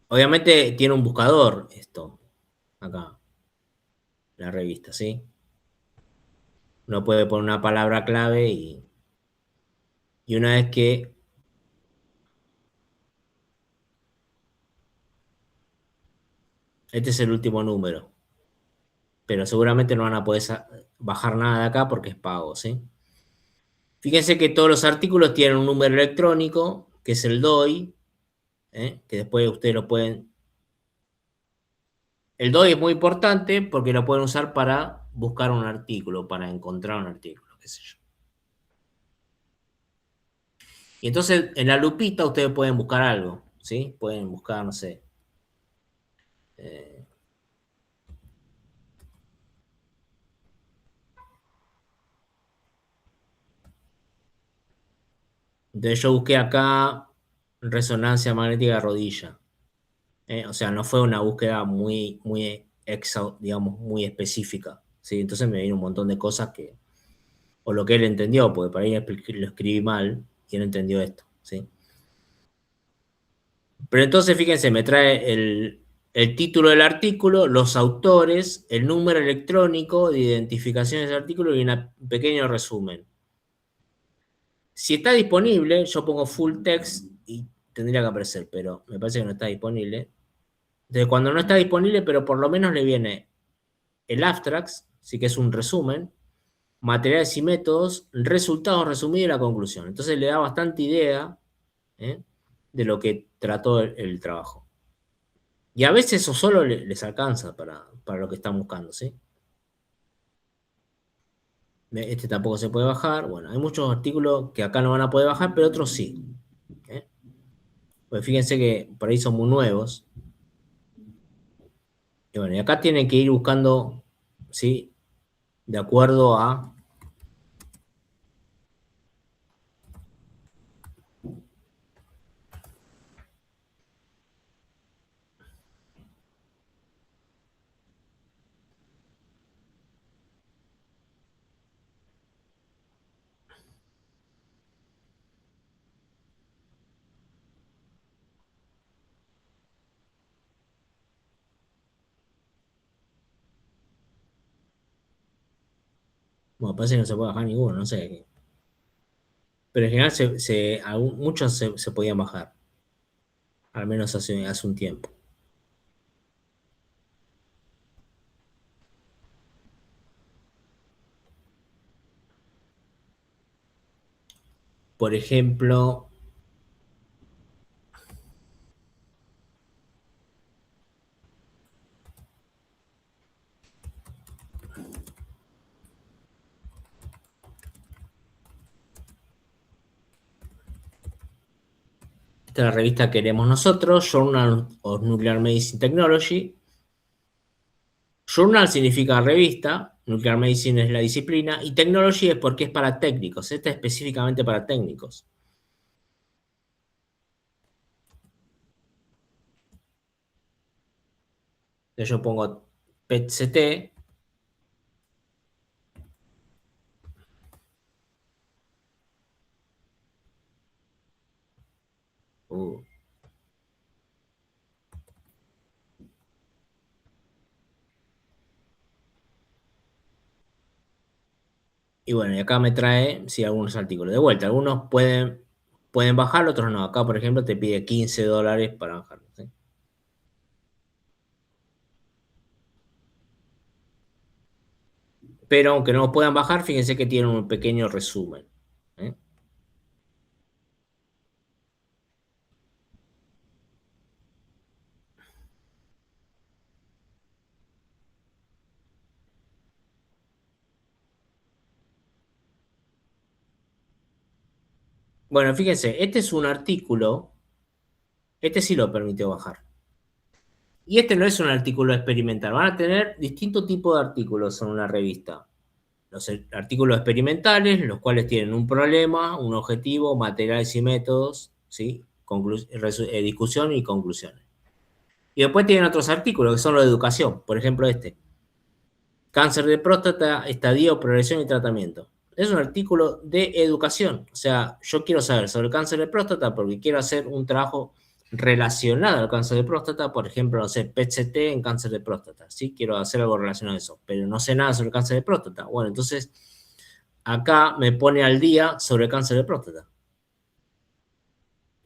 Obviamente tiene un buscador esto, acá, la revista, ¿sí? Uno puede poner una palabra clave y una vez que este es el último número, pero seguramente no van a poder bajar nada de acá porque es pago, ¿sí? Fíjense que todos los artículos tienen un número electrónico, que es el DOI, que después ustedes lo pueden... El DOI es muy importante porque lo pueden usar para buscar un artículo, para encontrar un artículo, qué sé yo. Y entonces en la lupita ustedes pueden buscar algo, ¿sí? Pueden buscar, no sé. Eh, entonces yo busqué acá resonancia magnética de rodilla. O sea, no fue una búsqueda muy digamos, muy específica, ¿sí? Entonces me vino un montón de cosas que, o lo que él entendió, porque para ahí lo escribí mal y él entendió esto, ¿sí? Pero entonces, fíjense, me trae el título del artículo, los autores, el número electrónico de identificación de ese artículo y un pequeño resumen. Si está disponible, yo pongo full text y tendría que aparecer, pero me parece que no está disponible. Entonces, cuando no está disponible, pero por lo menos le viene el abstract, sí que es un resumen, materiales y métodos, resultados resumidos y la conclusión. Entonces le da bastante idea, ¿eh?, de lo que trató el trabajo. Y a veces eso solo les alcanza para lo que están buscando, ¿sí? Este tampoco se puede bajar. Bueno, hay muchos artículos que acá no van a poder bajar, pero otros sí, ¿eh? Pues fíjense que por ahí son muy nuevos. Y bueno, y acá tienen que ir buscando, ¿sí?, de acuerdo a... Bueno, parece que no se puede bajar ninguno, no sé. Pero en general muchos se podían bajar, al menos hace un tiempo. Por ejemplo, esta es la revista que queremos nosotros, Journal of Nuclear Medicine Technology. Journal significa revista, Nuclear Medicine es la disciplina, y Technology es porque es para técnicos. Esta es específicamente para técnicos. Entonces yo pongo PET-CT. Y bueno, y acá me trae, sí, algunos artículos. De vuelta, algunos pueden bajar, otros no. Acá, por ejemplo, te pide $15 para bajarlo, ¿sí? Pero aunque no puedan bajar, fíjense que tienen un pequeño resumen, ¿eh? Bueno, fíjense, este es un artículo, este sí lo permitió bajar. Y este no es un artículo experimental, van a tener distintos tipos de artículos en una revista. Los artículos experimentales, los cuales tienen un problema, un objetivo, materiales y métodos, ¿sí?, discusión y conclusiones. Y después tienen otros artículos que son los de educación, por ejemplo este. Cáncer de próstata, estadio, progresión y tratamiento. Es un artículo de educación. O sea, yo quiero saber sobre el cáncer de próstata porque quiero hacer un trabajo relacionado al cáncer de próstata, por ejemplo, no sé, PET-CT en cáncer de próstata, ¿sí? Quiero hacer algo relacionado a eso, pero no sé nada sobre el cáncer de próstata. Bueno, entonces acá me pone al día sobre el cáncer de próstata.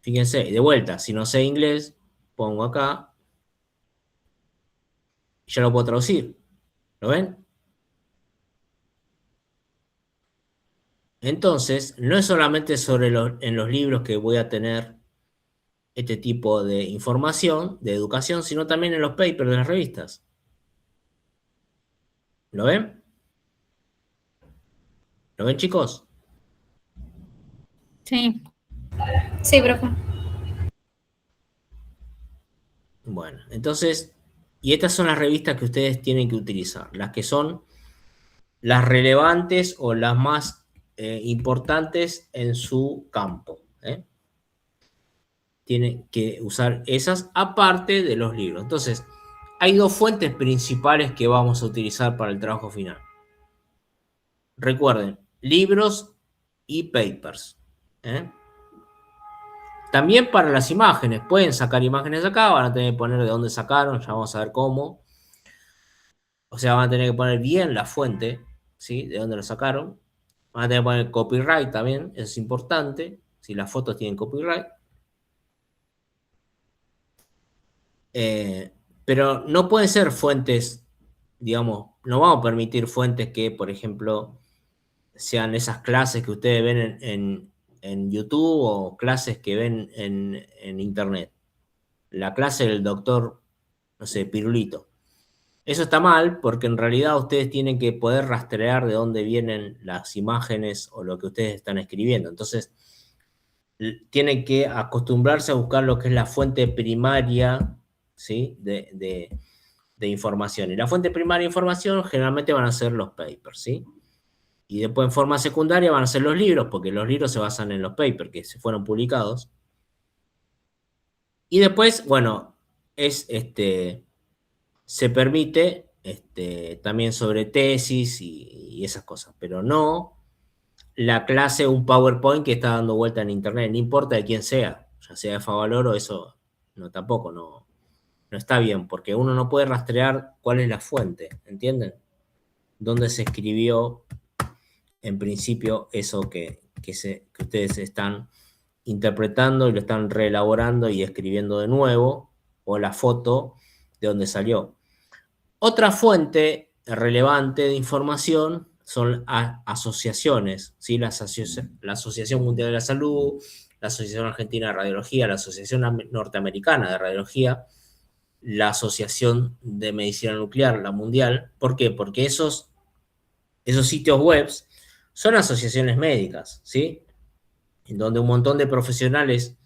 Fíjense, de vuelta, si no sé inglés, pongo acá y ya lo puedo traducir. ¿Lo ven? Entonces, no es solamente en los libros que voy a tener este tipo de información, de educación, sino también en los papers de las revistas. ¿Lo ven? ¿Lo ven, chicos? Sí. Sí, profe. Bueno, entonces, y estas son las revistas que ustedes tienen que utilizar, las que son las relevantes o las más importantes en su campo, ¿eh? tiene que usar esas aparte de los libros. Entonces, hay dos fuentes principales que vamos a utilizar para el trabajo final. Recuerden, libros y papers. También para las imágenes, pueden sacar imágenes acá, van a tener que poner de dónde sacaron, ya vamos a ver cómo. O sea, van a tener que poner bien la fuente, ¿sí? De dónde lo sacaron. Van a tener que poner copyright también, eso es importante, si las fotos tienen copyright. Pero no pueden ser fuentes, digamos, no vamos a permitir fuentes que, por ejemplo, sean esas clases que ustedes ven en YouTube o clases que ven en Internet. La clase del doctor, no sé, Pirulito. Eso está mal porque en realidad ustedes tienen que poder rastrear de dónde vienen las imágenes o lo que ustedes están escribiendo. Entonces, tienen que acostumbrarse a buscar lo que es la fuente primaria, ¿sí? de información. Y la fuente primaria de información generalmente van a ser los papers, ¿sí? Y después en forma secundaria van a ser los libros, porque los libros se basan en los papers que se fueron publicados. Y después, bueno, se permite también sobre tesis y esas cosas, pero no la clase, un PowerPoint que está dando vuelta en internet, no importa de quién sea, ya sea de Favaloro, eso no, tampoco no está bien, porque uno no puede rastrear cuál es la fuente, ¿entienden? Dónde se escribió en principio eso que ustedes están interpretando y lo están reelaborando y escribiendo de nuevo, o la foto de dónde salió. Otra fuente relevante de información son asociaciones, ¿sí? La Asociación Mundial de la Salud, la Asociación Argentina de Radiología, la Asociación Norteamericana de Radiología, la Asociación de Medicina Nuclear, la Mundial. ¿Por qué? Porque esos sitios web son asociaciones médicas, ¿sí? En donde un montón de profesionales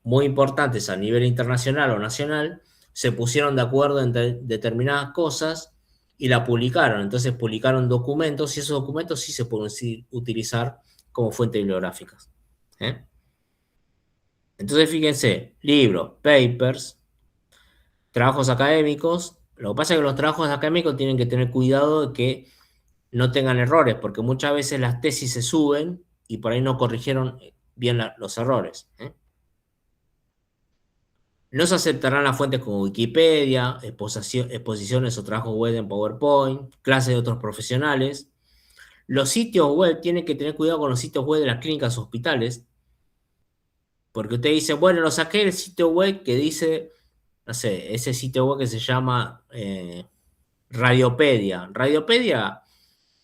muy importantes a nivel internacional o nacional se pusieron de acuerdo en determinadas cosas y la publicaron. Entonces publicaron documentos y esos documentos sí se pueden utilizar como fuentes bibliográficas. Entonces fíjense, libros, papers, trabajos académicos. Lo que pasa es que los trabajos académicos tienen que tener cuidado de que no tengan errores, porque muchas veces las tesis se suben y por ahí no corrigieron bien los errores. No se aceptarán las fuentes como Wikipedia, exposiciones o trabajos web en PowerPoint, clases de otros profesionales. Los sitios web tienen que tener cuidado con los sitios web de las clínicas o hospitales, porque usted dice, bueno, lo saqué del sitio web que dice, no sé, ese sitio web que se llama Radiopedia. Radiopedia,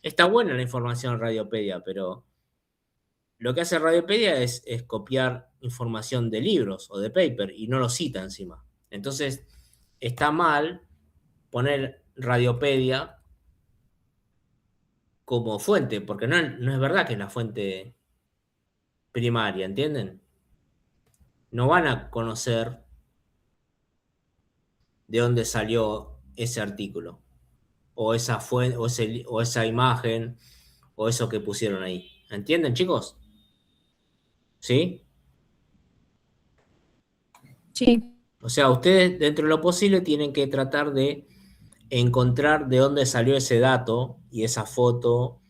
está buena la información en Radiopedia, pero lo que hace Radiopedia es copiar información de libros o de paper y no lo cita encima. Entonces, está mal poner Radiopedia como fuente, porque no es verdad que es la fuente primaria, ¿entienden? No van a conocer de dónde salió ese artículo, o esa fuente, o esa imagen, o eso que pusieron ahí. ¿Entienden, chicos? ¿Sí? Sí. O sea, ustedes dentro de lo posible tienen que tratar de encontrar de dónde salió ese dato y esa foto,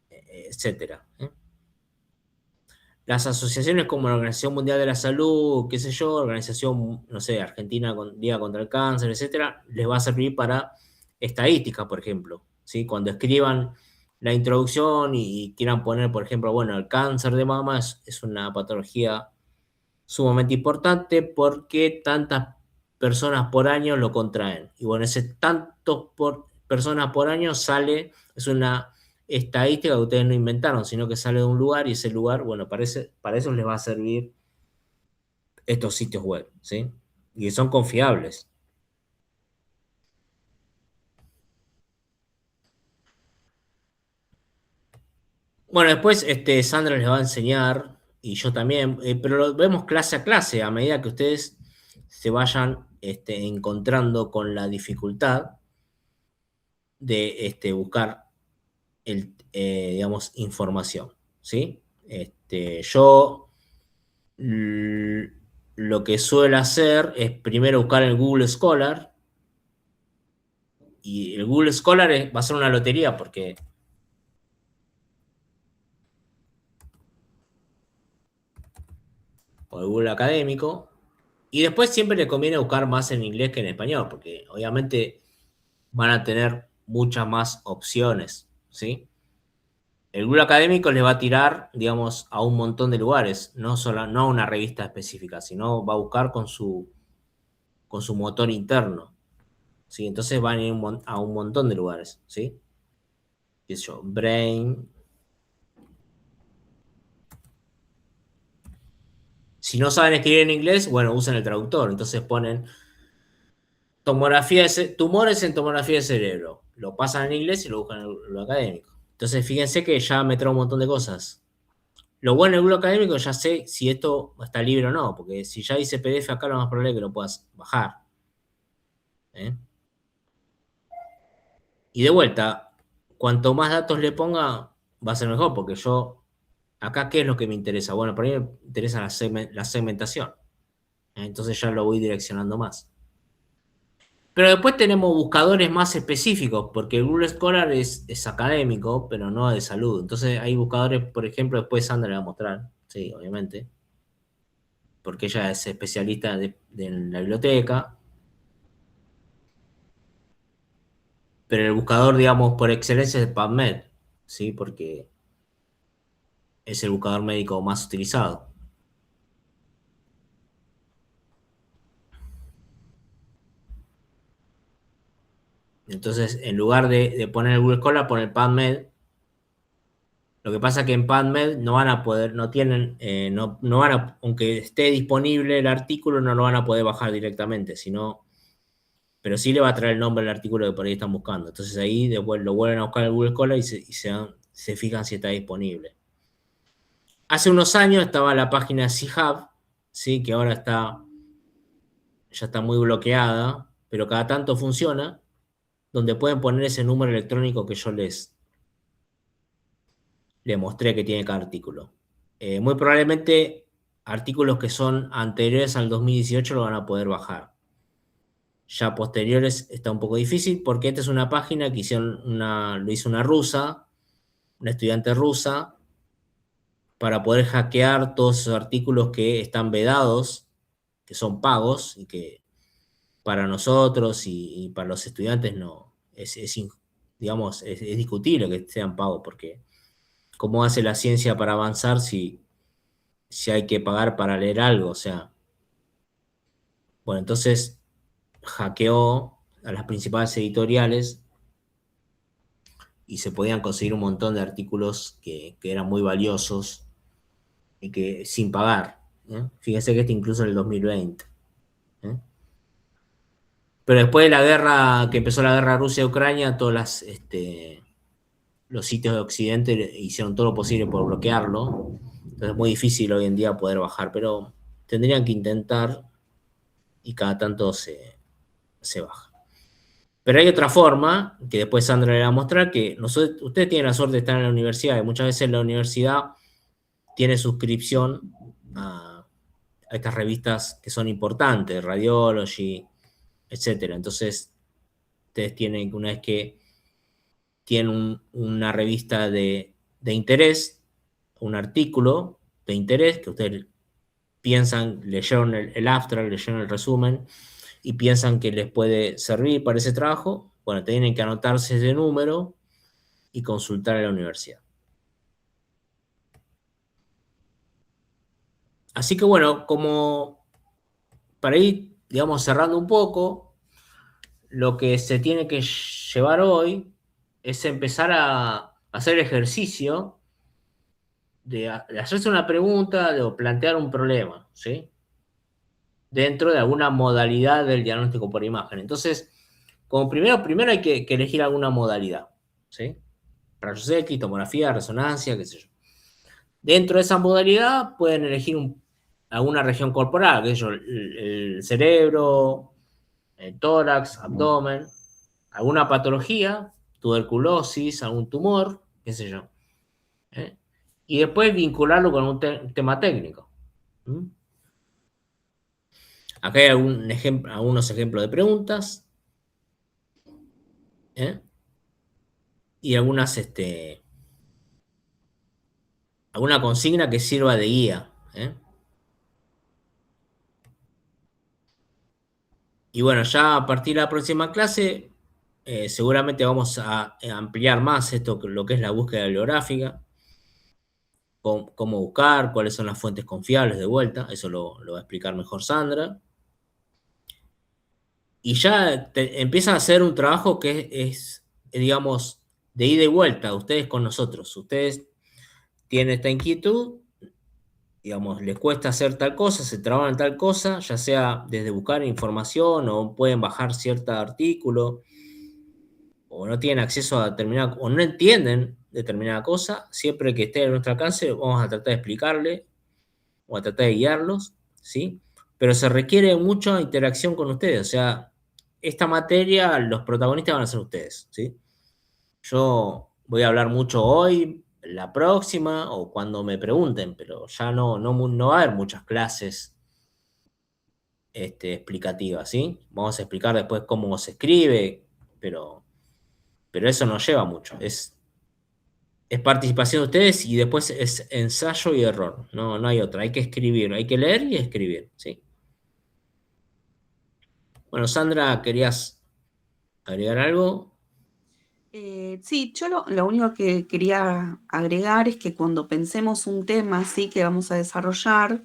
etcétera. Las asociaciones como la Organización Mundial de la Salud, qué sé yo, Organización, no sé, Argentina Liga contra el Cáncer, etcétera, les va a servir para estadísticas, por ejemplo, ¿sí? Cuando escriban la introducción y quieran poner, por ejemplo, bueno, el cáncer de mama es una patología sumamente importante porque tantas personas por año lo contraen. Y bueno, ese tantos personas por año es una estadística que ustedes no inventaron, sino que sale de un lugar y ese lugar, bueno, para eso les va a servir estos sitios web, ¿sí? Y son confiables. Bueno, después Sandra les va a enseñar, y yo también, pero lo vemos clase a clase, a medida que ustedes se vayan encontrando con la dificultad de buscar digamos, información, ¿sí? Yo lo que suele hacer es primero buscar en Google Scholar, y el Google Scholar va a ser una lotería porque o el Google Académico, y después siempre le conviene buscar más en inglés que en español, porque obviamente van a tener muchas más opciones, ¿sí? El Google Académico les va a tirar, digamos, a un montón de lugares, no a una revista específica, sino va a buscar con su motor interno, ¿sí? Entonces van a ir a un montón de lugares, ¿sí? Qué sé yo, Brain. Si no saben escribir en inglés, bueno, usan el traductor, entonces ponen tumores en tomografía de cerebro. Lo pasan en inglés y lo buscan en lo académico. Entonces, fíjense que ya me trae un montón de cosas. Lo bueno del Google Académico, ya sé si esto está libre o no, porque si ya dice PDF acá, lo más probable es que lo puedas bajar. ¿Eh? Y de vuelta, cuanto más datos le ponga, va a ser mejor, porque acá, ¿qué es lo que me interesa? Bueno, para mí me interesa la segmentación. Entonces ya lo voy direccionando más. Pero después tenemos buscadores más específicos, porque el Google Scholar es académico, pero no de salud. Entonces hay buscadores, por ejemplo, después Sandra le va a mostrar, sí, obviamente, porque ella es especialista en la biblioteca. Pero el buscador, digamos, por excelencia es PubMed, ¿sí? Porque es el buscador médico más utilizado. Entonces, en lugar de poner el Google Scholar, poner PubMed. Lo que pasa es que en PubMed no van a poder, no tienen, no van a, aunque esté disponible el artículo, no lo van a poder bajar directamente, pero sí le va a traer el nombre del artículo que por ahí están buscando. Entonces ahí después lo vuelven a buscar en el Google Scholar y se fijan si está disponible. Hace unos años estaba la página C-Hub, ¿sí? Que ahora ya está muy bloqueada, pero cada tanto funciona, donde pueden poner ese número electrónico que yo le mostré que tiene cada artículo. Muy probablemente artículos que son anteriores al 2018 lo van a poder bajar. Ya posteriores está un poco difícil porque esta es una página que lo hizo una rusa, una estudiante rusa, para poder hackear todos esos artículos que están vedados, que son pagos y que para nosotros y para los estudiantes no digamos, es discutible que sean pagos porque ¿cómo hace la ciencia para avanzar si hay que pagar para leer algo? O sea, bueno, entonces hackeó a las principales editoriales y se podían conseguir un montón de artículos que eran muy valiosos y que sin pagar. Fíjense que este incluso en el 2020. Pero después de la guerra, que empezó la guerra Rusia-Ucrania, todos los sitios de Occidente hicieron todo lo posible por bloquearlo. Entonces es muy difícil hoy en día poder bajar, pero tendrían que intentar y cada tanto se baja. Pero hay otra forma, que después Sandra le va a mostrar, que ustedes tienen la suerte de estar en la universidad, y muchas veces la universidad tiene suscripción a estas revistas que son importantes, Radiology, etc. Entonces, ustedes tienen, una vez que tienen una revista de interés, un artículo de interés, que ustedes piensan, leyeron el abstract, leyeron el resumen, y piensan que les puede servir para ese trabajo, bueno, tienen que anotarse ese número y consultar a la universidad. Así que bueno, como para ir, digamos, cerrando un poco, lo que se tiene que llevar hoy es empezar a hacer ejercicio de hacerse una pregunta o plantear un problema, ¿sí? Dentro de alguna modalidad del diagnóstico por imagen. Entonces, como primero hay que elegir alguna modalidad, ¿sí? Rayos X, tomografía, resonancia, qué sé yo. Dentro de esa modalidad pueden elegir alguna región corporal, qué sé yo, el cerebro, el tórax, abdomen, alguna patología, tuberculosis, algún tumor, qué sé yo. Y después vincularlo con un tema técnico. Acá hay algunos ejemplos de preguntas, ¿eh? Y alguna consigna que sirva de guía, ¿eh? Y bueno, ya a partir de la próxima clase, seguramente vamos a ampliar más lo que es la búsqueda bibliográfica, cómo buscar, cuáles son las fuentes confiables de vuelta, eso lo va a explicar mejor Sandra. Y ya empiezan a hacer un trabajo que es, digamos, de ida y vuelta, ustedes con nosotros. Ustedes tienen esta inquietud, digamos, les cuesta hacer tal cosa, se traban en tal cosa, ya sea desde buscar información o pueden bajar cierto artículo, o no tienen acceso a determinada, o no entienden determinada cosa, siempre que esté a nuestro alcance vamos a tratar de explicarle o a tratar de guiarlos, ¿sí? Pero se requiere mucha interacción con ustedes, o sea, esta materia, los protagonistas van a ser ustedes, ¿sí? Yo voy a hablar mucho hoy, la próxima o cuando me pregunten, pero ya no va a haber muchas clases explicativas, ¿sí? Vamos a explicar después cómo se escribe, pero eso no lleva mucho, es participación de ustedes y después es ensayo y error, no hay otra, hay que escribir, hay que leer y escribir, ¿sí? Bueno, Sandra, ¿querías agregar algo? Sí, yo lo único que quería agregar es que cuando pensemos un tema, sí, que vamos a desarrollar,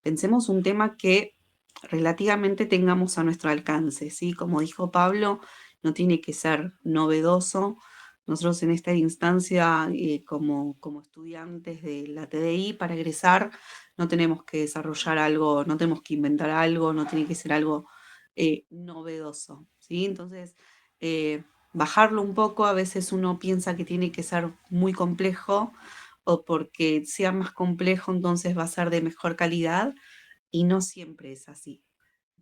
pensemos un tema que relativamente tengamos a nuestro alcance, ¿sí? Como dijo Pablo, no tiene que ser novedoso. Nosotros en esta instancia, como estudiantes de la TDI, para egresar, no tenemos que desarrollar algo, no tenemos que inventar algo, no tiene que ser algo novedoso, ¿sí? Entonces, bajarlo un poco, a veces uno piensa que tiene que ser muy complejo o porque sea más complejo, entonces va a ser de mejor calidad y no siempre es así.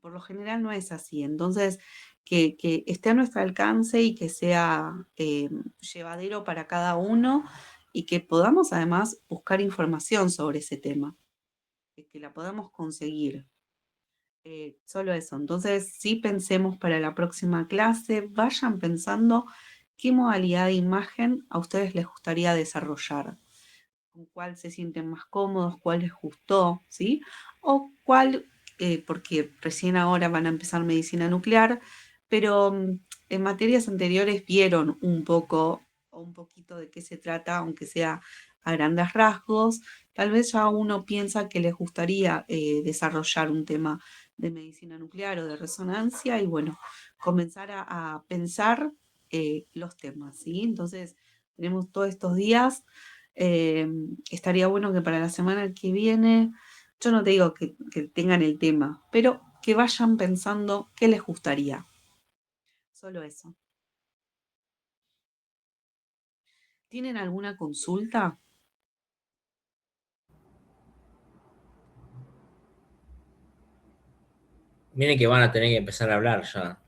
Por lo general no es así. Entonces, que esté a nuestro alcance y que sea llevadero para cada uno y que podamos además buscar información sobre ese tema, que la podamos conseguir. Solo eso. Entonces, sí pensemos para la próxima clase, vayan pensando qué modalidad de imagen a ustedes les gustaría desarrollar, con cuál se sienten más cómodos, cuál les gustó, ¿sí? O cuál, porque recién ahora van a empezar medicina nuclear, pero en materias anteriores vieron un poco o un poquito de qué se trata, aunque sea a grandes rasgos. Tal vez ya uno piensa que les gustaría desarrollar un tema de medicina nuclear o de resonancia y bueno, comenzar a pensar los temas, ¿sí? Entonces, tenemos todos estos días. Estaría bueno que para la semana que viene, yo no te digo que tengan el tema, pero que vayan pensando qué les gustaría. Solo eso. ¿Tienen alguna consulta? Miren que van a tener que empezar a hablar ya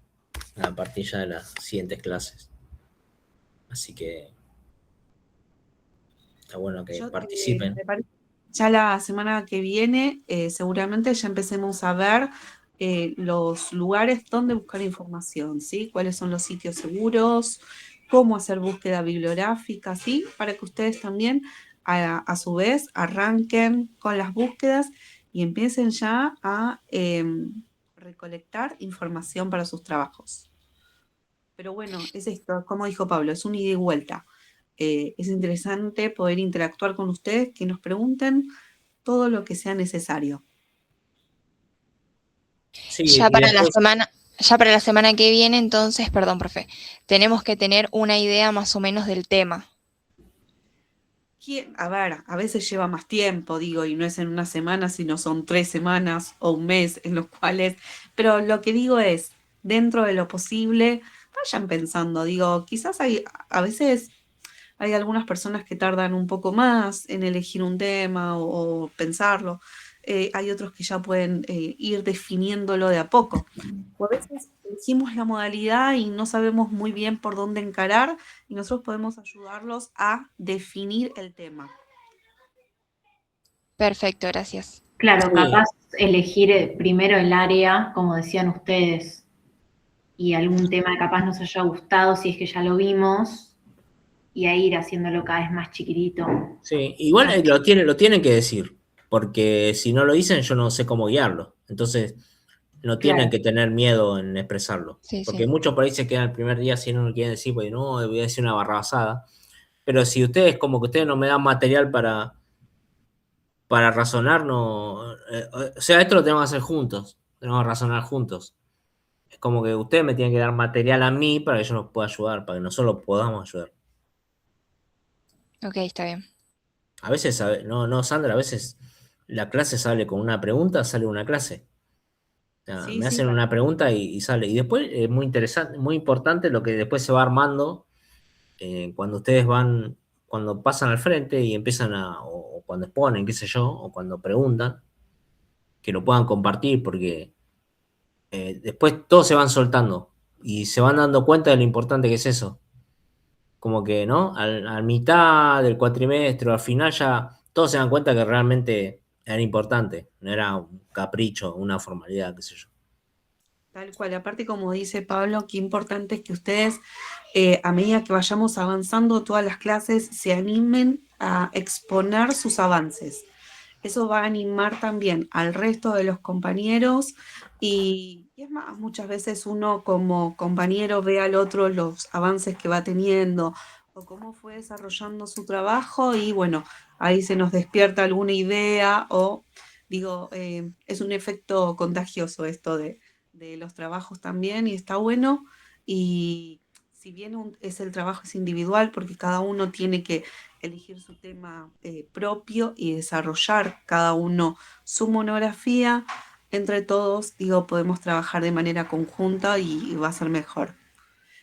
a partir ya de las siguientes clases. Así que está bueno que participen. Me parece que ya la semana que viene seguramente ya empecemos a ver los lugares donde buscar información, ¿sí? Cuáles son los sitios seguros, cómo hacer búsqueda bibliográfica, ¿sí? Para que ustedes también a su vez arranquen con las búsquedas y empiecen ya a recolectar información para sus trabajos. Pero bueno, es esto, como dijo Pablo, es un ida y vuelta. Es interesante poder interactuar con ustedes, que nos pregunten todo lo que sea necesario. Sí, Ya y para la después, semana, ya para la semana que viene, entonces, perdón, profe, tenemos que tener una idea más o menos del tema. A ver, a veces lleva más tiempo, digo, y no es en una semana, sino son 3 semanas o un mes en los cuales, pero lo que digo es, dentro de lo posible, vayan pensando, digo, quizás a veces hay algunas personas que tardan un poco más en elegir un tema o pensarlo. Hay otros que ya pueden ir definiéndolo de a poco. O a veces elegimos la modalidad y no sabemos muy bien por dónde encarar y nosotros podemos ayudarlos a definir el tema. Perfecto, gracias. Claro, Sí, capaz elegir primero el área, como decían ustedes, y algún tema que capaz nos haya gustado, si es que ya lo vimos, y ahí ir haciéndolo cada vez más chiquitito. sí. Igual lo tienen que decir, porque si no lo dicen yo no sé cómo guiarlo. Entonces no tienen Claro. que tener miedo en expresarlo. Sí, Porque sí. muchos por ahí se quedan el primer día si no lo quieren decir, pues no, voy a decir una barrabasada. Pero si ustedes, como que ustedes no me dan material para razonar, no. O sea, esto lo tenemos que hacer juntos. Tenemos que razonar juntos. Es como que ustedes me tienen que dar material a mí para que yo los pueda ayudar, para que nosotros podamos ayudar. Ok, está bien. A veces, no, no, Sandra, a veces la clase sale con una pregunta, sale una clase. O sea, Sí, me sí, hacen una pregunta y sale. Y después es muy interesante, muy importante lo que después se va armando cuando ustedes van, cuando pasan al frente y empiezan o cuando exponen, qué sé yo, o cuando preguntan, que lo puedan compartir, porque después todos se van soltando y se van dando cuenta de lo importante que es eso. Como que, ¿no? A mitad del cuatrimestre, al final ya todos se dan cuenta que realmente era importante, no era un capricho, una formalidad, qué sé yo. tal cual. Aparte, como dice Pablo, qué importante es que ustedes, a medida que vayamos avanzando todas las clases, se animen a exponer sus avances. Eso va a animar también al resto de los compañeros y es más, muchas veces uno como compañero ve al otro los avances que va teniendo o cómo fue desarrollando su trabajo y bueno, ahí se nos despierta alguna idea o digo, es un efecto contagioso esto de los trabajos también y está bueno y si bien es el trabajo es individual porque cada uno tiene que elegir su tema propio y desarrollar cada uno su monografía. Entre todos, digo, podemos trabajar de manera conjunta y va a ser mejor.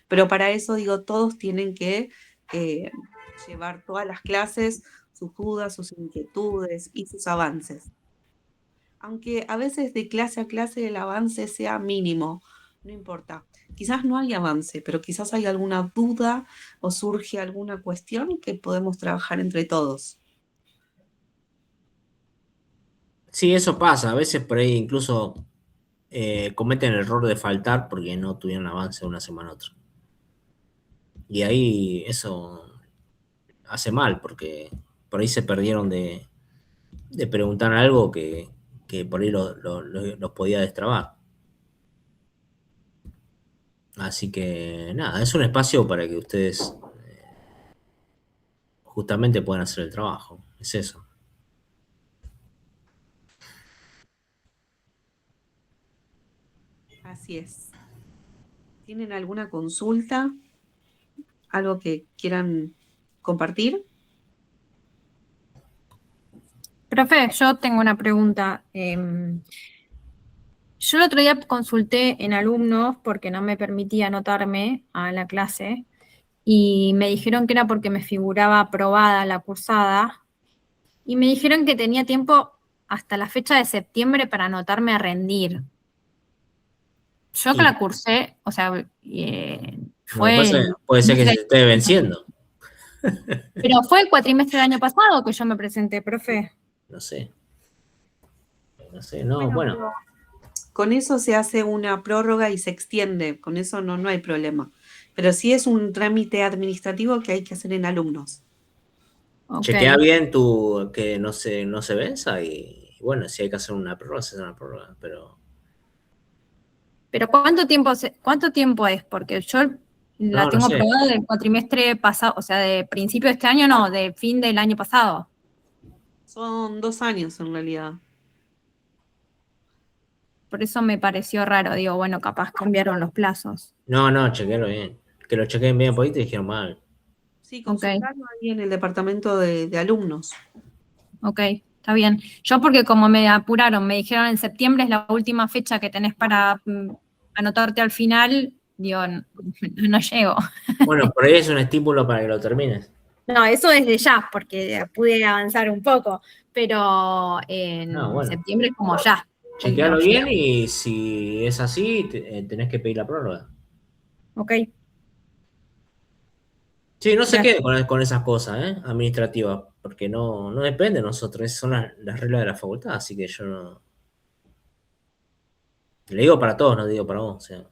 Pero para eso, digo, todos tienen que eh, llevar todas las clases, sus dudas, sus inquietudes y sus avances. Aunque a veces de clase a clase el avance sea mínimo, no importa. Quizás no hay avance, pero quizás hay alguna duda o surge alguna cuestión que podemos trabajar entre todos. Sí, eso pasa, a veces por ahí incluso cometen el error de faltar porque no tuvieron avance de una semana a otra. Y ahí eso hace mal, porque por ahí se perdieron de preguntar algo que por ahí los podía destrabar. Así que nada, es un espacio para que ustedes justamente puedan hacer el trabajo. Es eso. Así es. ¿Tienen alguna consulta? ¿Algo que quieran compartir? Profe, yo tengo una pregunta. Yo el otro día consulté en alumnos porque no me permitía anotarme a la clase y me dijeron que era porque me figuraba aprobada la cursada y me dijeron que tenía tiempo hasta la fecha de septiembre para anotarme a rendir. Yo que Y la cursé, o sea, lo que fue pasa el puede ser que se cuatrimestre, esté venciendo. pero fue el cuatrimestre del año pasado que yo me presenté, profe. No sé, no sé, no, Bueno, bueno. pero con eso se hace una prórroga y se extiende, con eso no, no hay problema. Pero sí es un trámite administrativo que hay que hacer en alumnos. Ok. Chequea bien que no se venza y bueno, si hay que hacer una prórroga, se hace una prórroga, pero Pero cuánto tiempo es? Porque yo la no, no tengo sé. aprobada del cuatrimestre pasado, o sea, de principio de este año, no, de fin del año pasado. Son 2 años en realidad. Por eso me pareció raro, digo, bueno, capaz cambiaron los plazos. No, no, chequealo bien. Que lo chequeen bien, por ahí te dijeron mal. Sí, Ok, consultarlo ahí en el departamento de alumnos. ok, está bien. Yo porque como me apuraron, me dijeron en septiembre es la última fecha que tenés para anotarte al final, digo, no llego. Bueno, por ahí es un estímulo para que lo termines. No, eso desde ya, porque pude avanzar un poco, pero No, en bueno. septiembre es como ya, no Chequealo bien llego. y si es así, tenés que pedir la prórroga. Ok, Sí, no se Gracias. quede con esas cosas, administrativas, porque no depende de nosotros, esas son las reglas de la facultad, así que yo no... Le digo para todos, no digo para vos, o sea,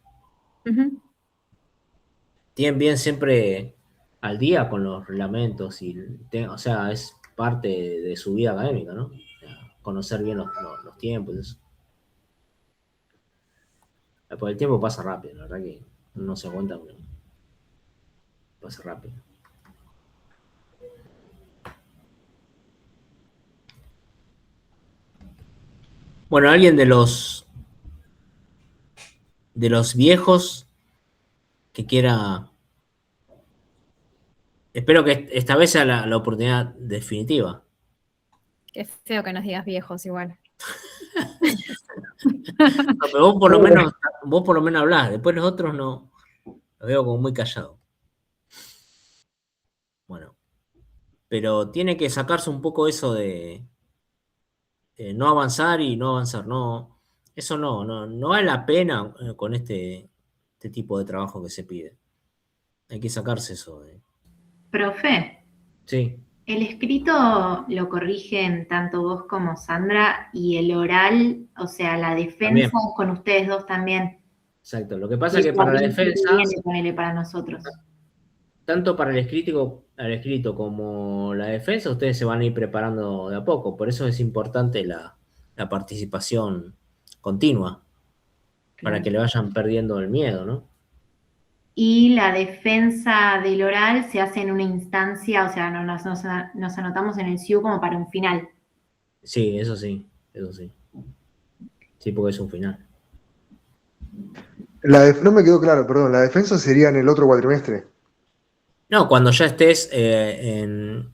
Ujú. tienen bien siempre al día con los reglamentos o sea, es parte de su vida académica, ¿no? O sea, conocer bien los tiempos, eso. Porque el tiempo pasa rápido, la verdad que uno no se cuenta, pero pasa rápido. Bueno, alguien de los viejos que quiera. Espero que esta vez sea la oportunidad definitiva. Qué feo que nos digas viejos igual. No, pero vos por lo menos hablás, después los otros no, los veo como muy callados. Bueno, pero tiene que sacarse un poco eso de no avanzar y no avanzar, no, eso no vale la pena con este tipo de trabajo que se pide. Hay que sacarse eso Profe, sí, el escrito lo corrigen tanto vos como Sandra y el oral, o sea, la defensa también, es con ustedes dos también. exacto. Lo que pasa Y es que eso para la al que defensa, viene, ponele para nosotros. tanto para el escrito como la defensa, ustedes se van a ir preparando de a poco. Por eso es importante la participación continua, para Claro. que le vayan perdiendo el miedo, ¿no? Y la defensa del oral se hace en una instancia, o sea, nos anotamos en el SIU como para un final. Sí, eso sí, eso sí. Sí, porque es un final. No me quedó claro, perdón. ¿La defensa sería en el otro cuatrimestre? No, cuando ya estés en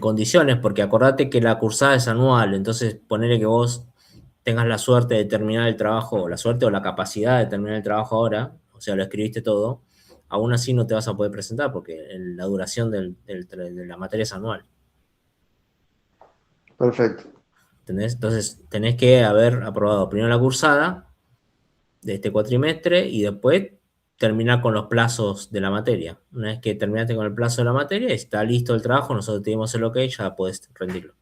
condiciones, porque acordate que la cursada es anual, entonces ponele que vos tengas la suerte de terminar el trabajo, o la suerte o la capacidad de terminar el trabajo ahora, o sea, lo escribiste todo, aún así no te vas a poder presentar porque la duración de la materia es anual. Perfecto. ¿Entendés? Entonces tenés que haber aprobado primero la cursada de este cuatrimestre y después terminar con los plazos de la materia. Una vez que terminaste con el plazo de la materia, está listo el trabajo, nosotros te dimos el ok, ya podés rendirlo.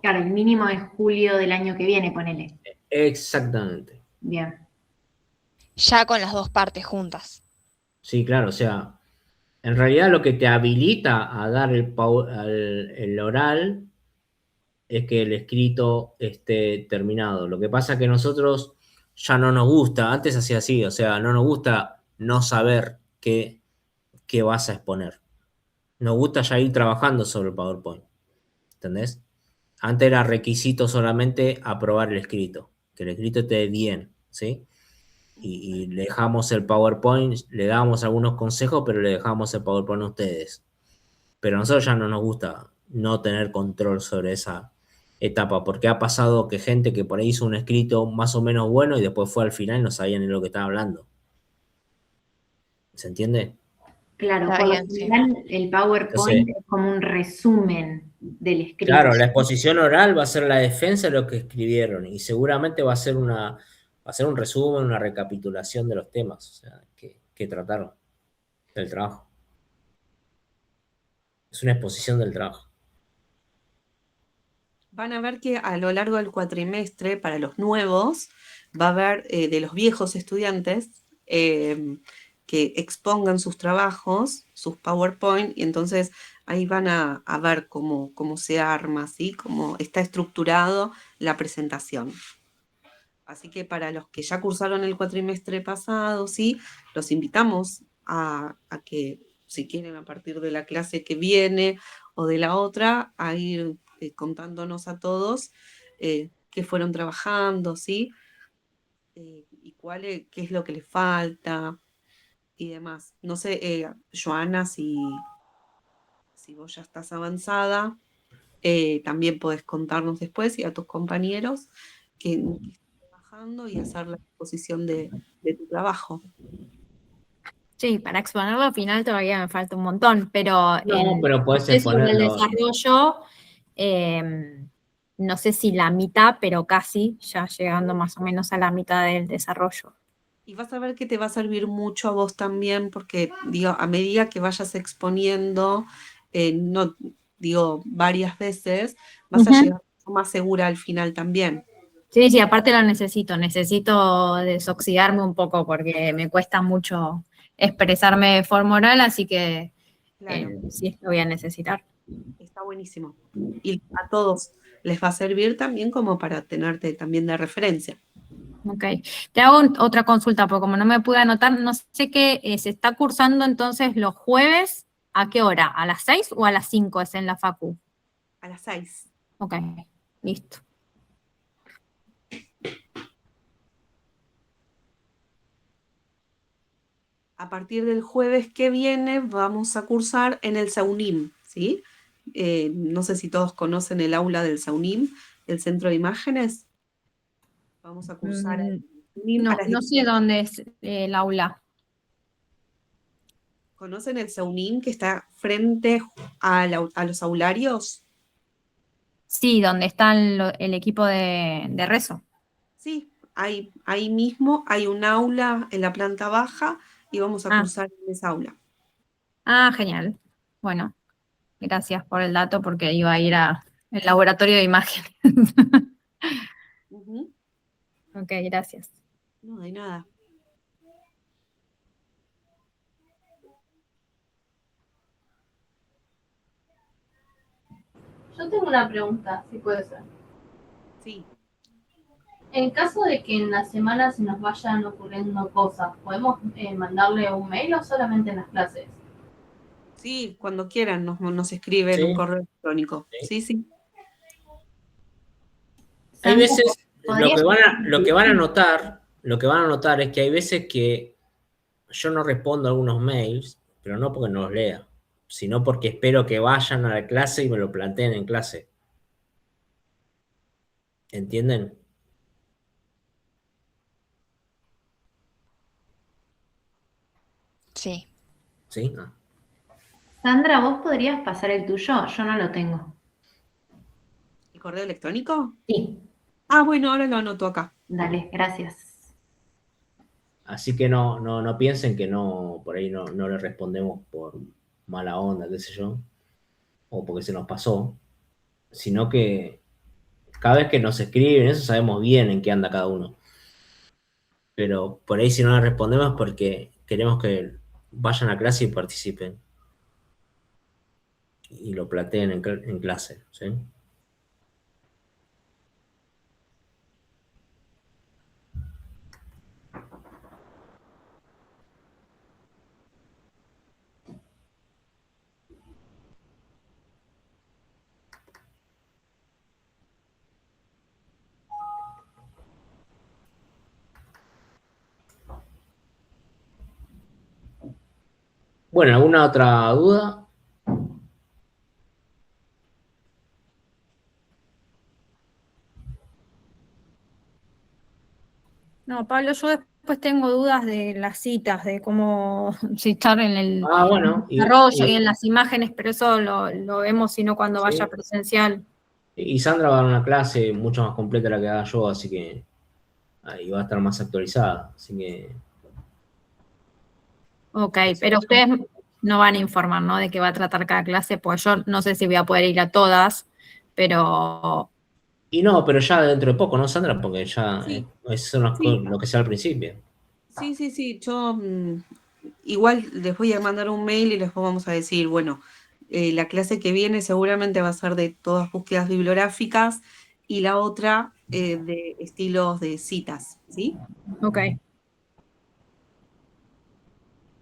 Claro, el mínimo es julio del año que viene, ponele. Exactamente. Bien. Ya con las dos partes juntas. Sí, claro, o sea, en realidad lo que te habilita a dar el oral es que el escrito esté terminado. Lo que pasa es que nosotros ya no nos gusta, antes hacía así, o sea, no nos gusta no saber qué vas a exponer. Nos gusta ya ir trabajando sobre el PowerPoint, ¿entendés? Antes era requisito solamente aprobar el escrito, que el escrito esté bien, ¿sí? Y le dejamos el PowerPoint, le dábamos algunos consejos, pero le dejamos el PowerPoint a ustedes. Pero a nosotros ya no nos gusta no tener control sobre esa etapa, porque ha pasado que gente que por ahí hizo un escrito más o menos bueno y después fue al final y no sabían ni lo que estaba hablando. ¿Se entiende? Claro, Está por lo bien, sí. general el PowerPoint Entonces, es como un resumen del escrito. claro, la exposición oral va a ser la defensa de lo que escribieron y seguramente va a ser un resumen, una recapitulación de los temas, o sea, que trataron del trabajo. Es una exposición del trabajo. Van a ver que a lo largo del cuatrimestre, para los nuevos, va a haber de los viejos estudiantes que expongan sus trabajos, sus PowerPoint, y entonces ahí van a ver cómo se arma, ¿sí? Cómo está estructurado la presentación. Así que para los que ya cursaron el cuatrimestre pasado, ¿sí? Los invitamos a que, si quieren, a partir de la clase que viene o de la otra, a ir contándonos a todos qué fueron trabajando, ¿sí? Y qué es lo que les falta y demás. No sé, Joana, si vos ya estás avanzada, también podés contarnos después y a tus compañeros que estás trabajando y hacer la exposición de tu trabajo. Sí, para exponerlo al final todavía me falta un montón, pero No, pero no podés sé sobre el exponerlo. desarrollo, no sé si la mitad, pero casi, ya llegando más o menos a la mitad del desarrollo. Y vas a ver que te va a servir mucho a vos también, porque digo, a medida que vayas exponiendo, no digo varias veces, vas a Ujú. llegar más segura al final también. Sí, sí, aparte lo necesito desoxidarme un poco porque me cuesta mucho expresarme de forma oral, así que Claro, sí, lo voy a necesitar. está buenísimo. Y a todos les va a servir también como para tenerte también de referencia. Ok. Te hago otra consulta, porque como no me pude anotar, no sé qué se está cursando entonces los jueves, ¿a qué hora? ¿A las 6 o a las 5 es en la facu? A las 6. Ok, listo. A partir del jueves que viene vamos a cursar en el SAUNIM, ¿sí? No sé si todos conocen el aula del SAUNIM, el Centro de Imágenes. Vamos a cursar en Mm, el SAUNIM a no, las no 10. sé dónde es el aula. ¿Conocen el SAUNIM que está frente a los aularios? Sí, donde está el equipo de rezo. Sí, ahí mismo hay un aula en la planta baja y vamos a Ah, cursar en esa aula. genial. Bueno, gracias por el dato porque iba a ir al laboratorio de imágenes. Ujú. Ok, gracias. No, de nada. Yo tengo una pregunta, si puede ser. Sí, En caso de que en la semana se nos vayan ocurriendo cosas, ¿podemos mandarle un mail o solamente en las clases? sí, cuando quieran nos escriben un Sí, correo electrónico. sí. Sí, sí. Hay Sandra, veces, ¿podrías? lo que van a notar es que hay veces que yo no respondo a algunos mails, pero no porque no los lea, sino porque espero que vayan a la clase y me lo planteen en clase. ¿Entienden? Sí. ¿Sí? Ah. Sandra, ¿vos podrías pasar el tuyo? Yo no lo tengo. ¿El correo electrónico? Sí, Ah, bueno, ahora lo anoto acá. dale, gracias. Así que no piensen que no, por ahí no le respondemos por mala onda, qué sé yo, o porque se nos pasó, sino que cada vez que nos escriben, eso sabemos bien en qué anda cada uno. Pero por ahí si no le respondemos es porque queremos que vayan a clase y participen y lo planteen en clase, ¿sí? Bueno, ¿alguna otra duda? No, Pablo, yo después tengo dudas de las citas, de cómo si estar en el Ah, bueno, desarrollo y en las imágenes, pero eso lo vemos sino cuando vaya sí. presencial. Y Sandra va a dar una clase mucho más completa de la que haga yo, así que ahí va a estar más actualizada. Así que Ok, pero ustedes no van a informar, ¿no? De qué va a tratar cada clase, pues yo no sé si voy a poder ir a todas, pero y no, pero ya dentro de poco, ¿no, Sandra? Porque ya Sí, eso no es sí, lo que sea al principio. sí, sí, sí. Yo igual les voy a mandar un mail y les vamos a decir, bueno, la clase que viene seguramente va a ser de todas búsquedas bibliográficas y la otra de estilos de citas, ¿sí? ok.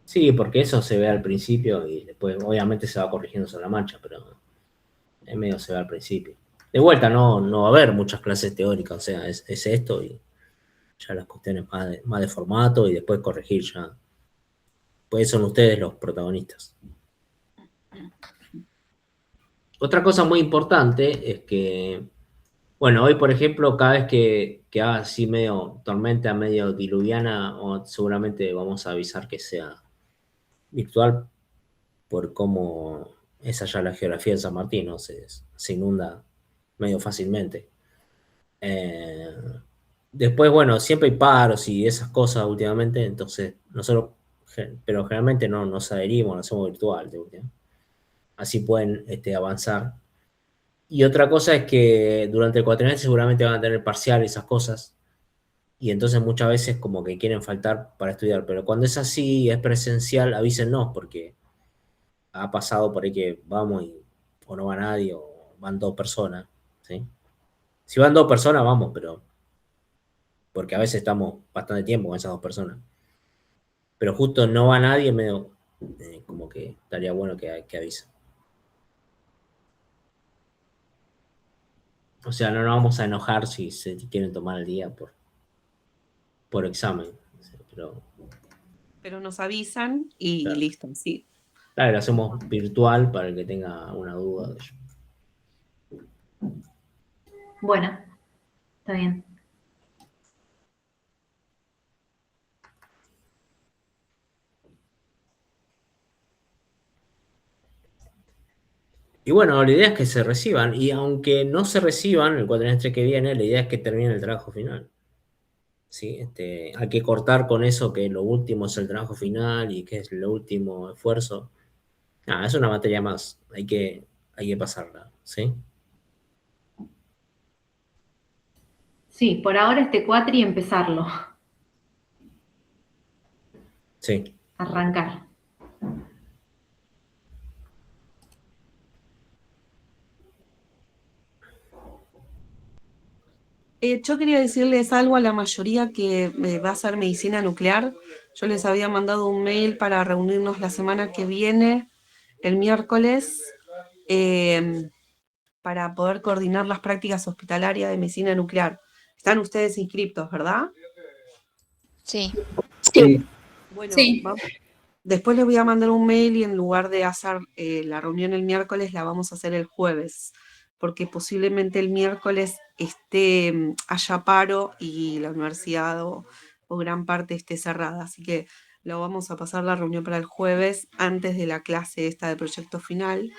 Sí, porque eso se ve al principio y después obviamente se va corrigiendo sobre la marcha, pero en medio se ve al principio. De vuelta, no va a haber muchas clases teóricas, o sea, es esto y ya las cuestiones más de formato y después corregir ya. Pues son ustedes los protagonistas. Otra cosa muy importante es que, bueno, hoy por ejemplo, cada vez que haga así medio tormenta, medio diluviana, seguramente vamos a avisar que sea virtual por cómo es allá la geografía de San Martín, ¿no? Se inunda medio fácilmente. Eh, Después, bueno, siempre hay paros y esas cosas últimamente, entonces nosotros, pero generalmente no nos adherimos, lo hacemos virtual, de última. Así pueden avanzar. Y otra cosa es que durante el cuatrimestre seguramente van a tener parcial y esas cosas, y entonces muchas veces como que quieren faltar para estudiar, pero cuando es así, es presencial, avísennos, porque ha pasado por ahí que vamos y o no va nadie, o van 2 personas, ¿sí? Si van 2 personas, vamos, pero porque a veces estamos bastante tiempo con esas 2 personas. Pero justo no va nadie, medio como que estaría bueno que avisen. O sea, no nos vamos a enojar si se quieren tomar el día por examen. Pero nos avisan y Claro. listo, sí. Claro, lo hacemos virtual para el que tenga una duda de ello. Bueno, está bien. Y bueno, la idea es que se reciban, y aunque no se reciban el cuatrimestre que viene, la idea es que terminen el trabajo final. ¿Sí? Hay que cortar con eso que lo último es el trabajo final y que es el último esfuerzo. Es una materia más, hay que pasarla, ¿sí? Sí, por ahora este cuatri empezarlo, Sí. arrancar. Yo quería decirles algo a la mayoría que va a ser medicina nuclear. Yo les había mandado un mail para reunirnos la semana que viene, el miércoles, para poder coordinar las prácticas hospitalarias de medicina nuclear. Están ustedes inscriptos, ¿verdad? Sí. Sí. Bueno, Sí. después les voy a mandar un mail y en lugar de hacer la reunión el miércoles, la vamos a hacer el jueves, porque posiblemente el miércoles haya paro y la universidad o gran parte esté cerrada. Así que lo vamos a pasar la reunión para el jueves antes de la clase esta de proyecto final.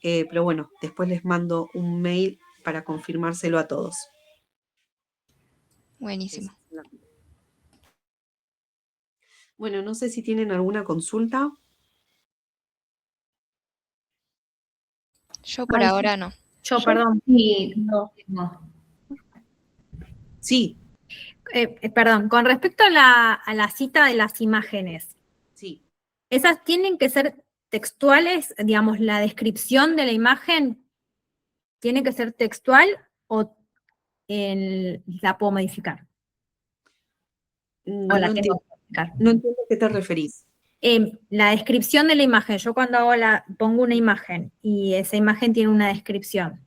Pero bueno, después les mando un mail para confirmárselo a todos. Buenísimo. Bueno, no sé si tienen alguna consulta. Yo por ahora no. Perdón. Sí, No. no. Sí, Perdón, con respecto a la cita de las imágenes, sí. ¿esas tienen que ser textuales? Digamos, la descripción de la imagen tiene que ser textual o la puedo modificar. No, O la tengo entiendo, que modificar. no entiendo a qué te referís. La descripción de la imagen, yo cuando pongo una imagen y esa imagen tiene una descripción.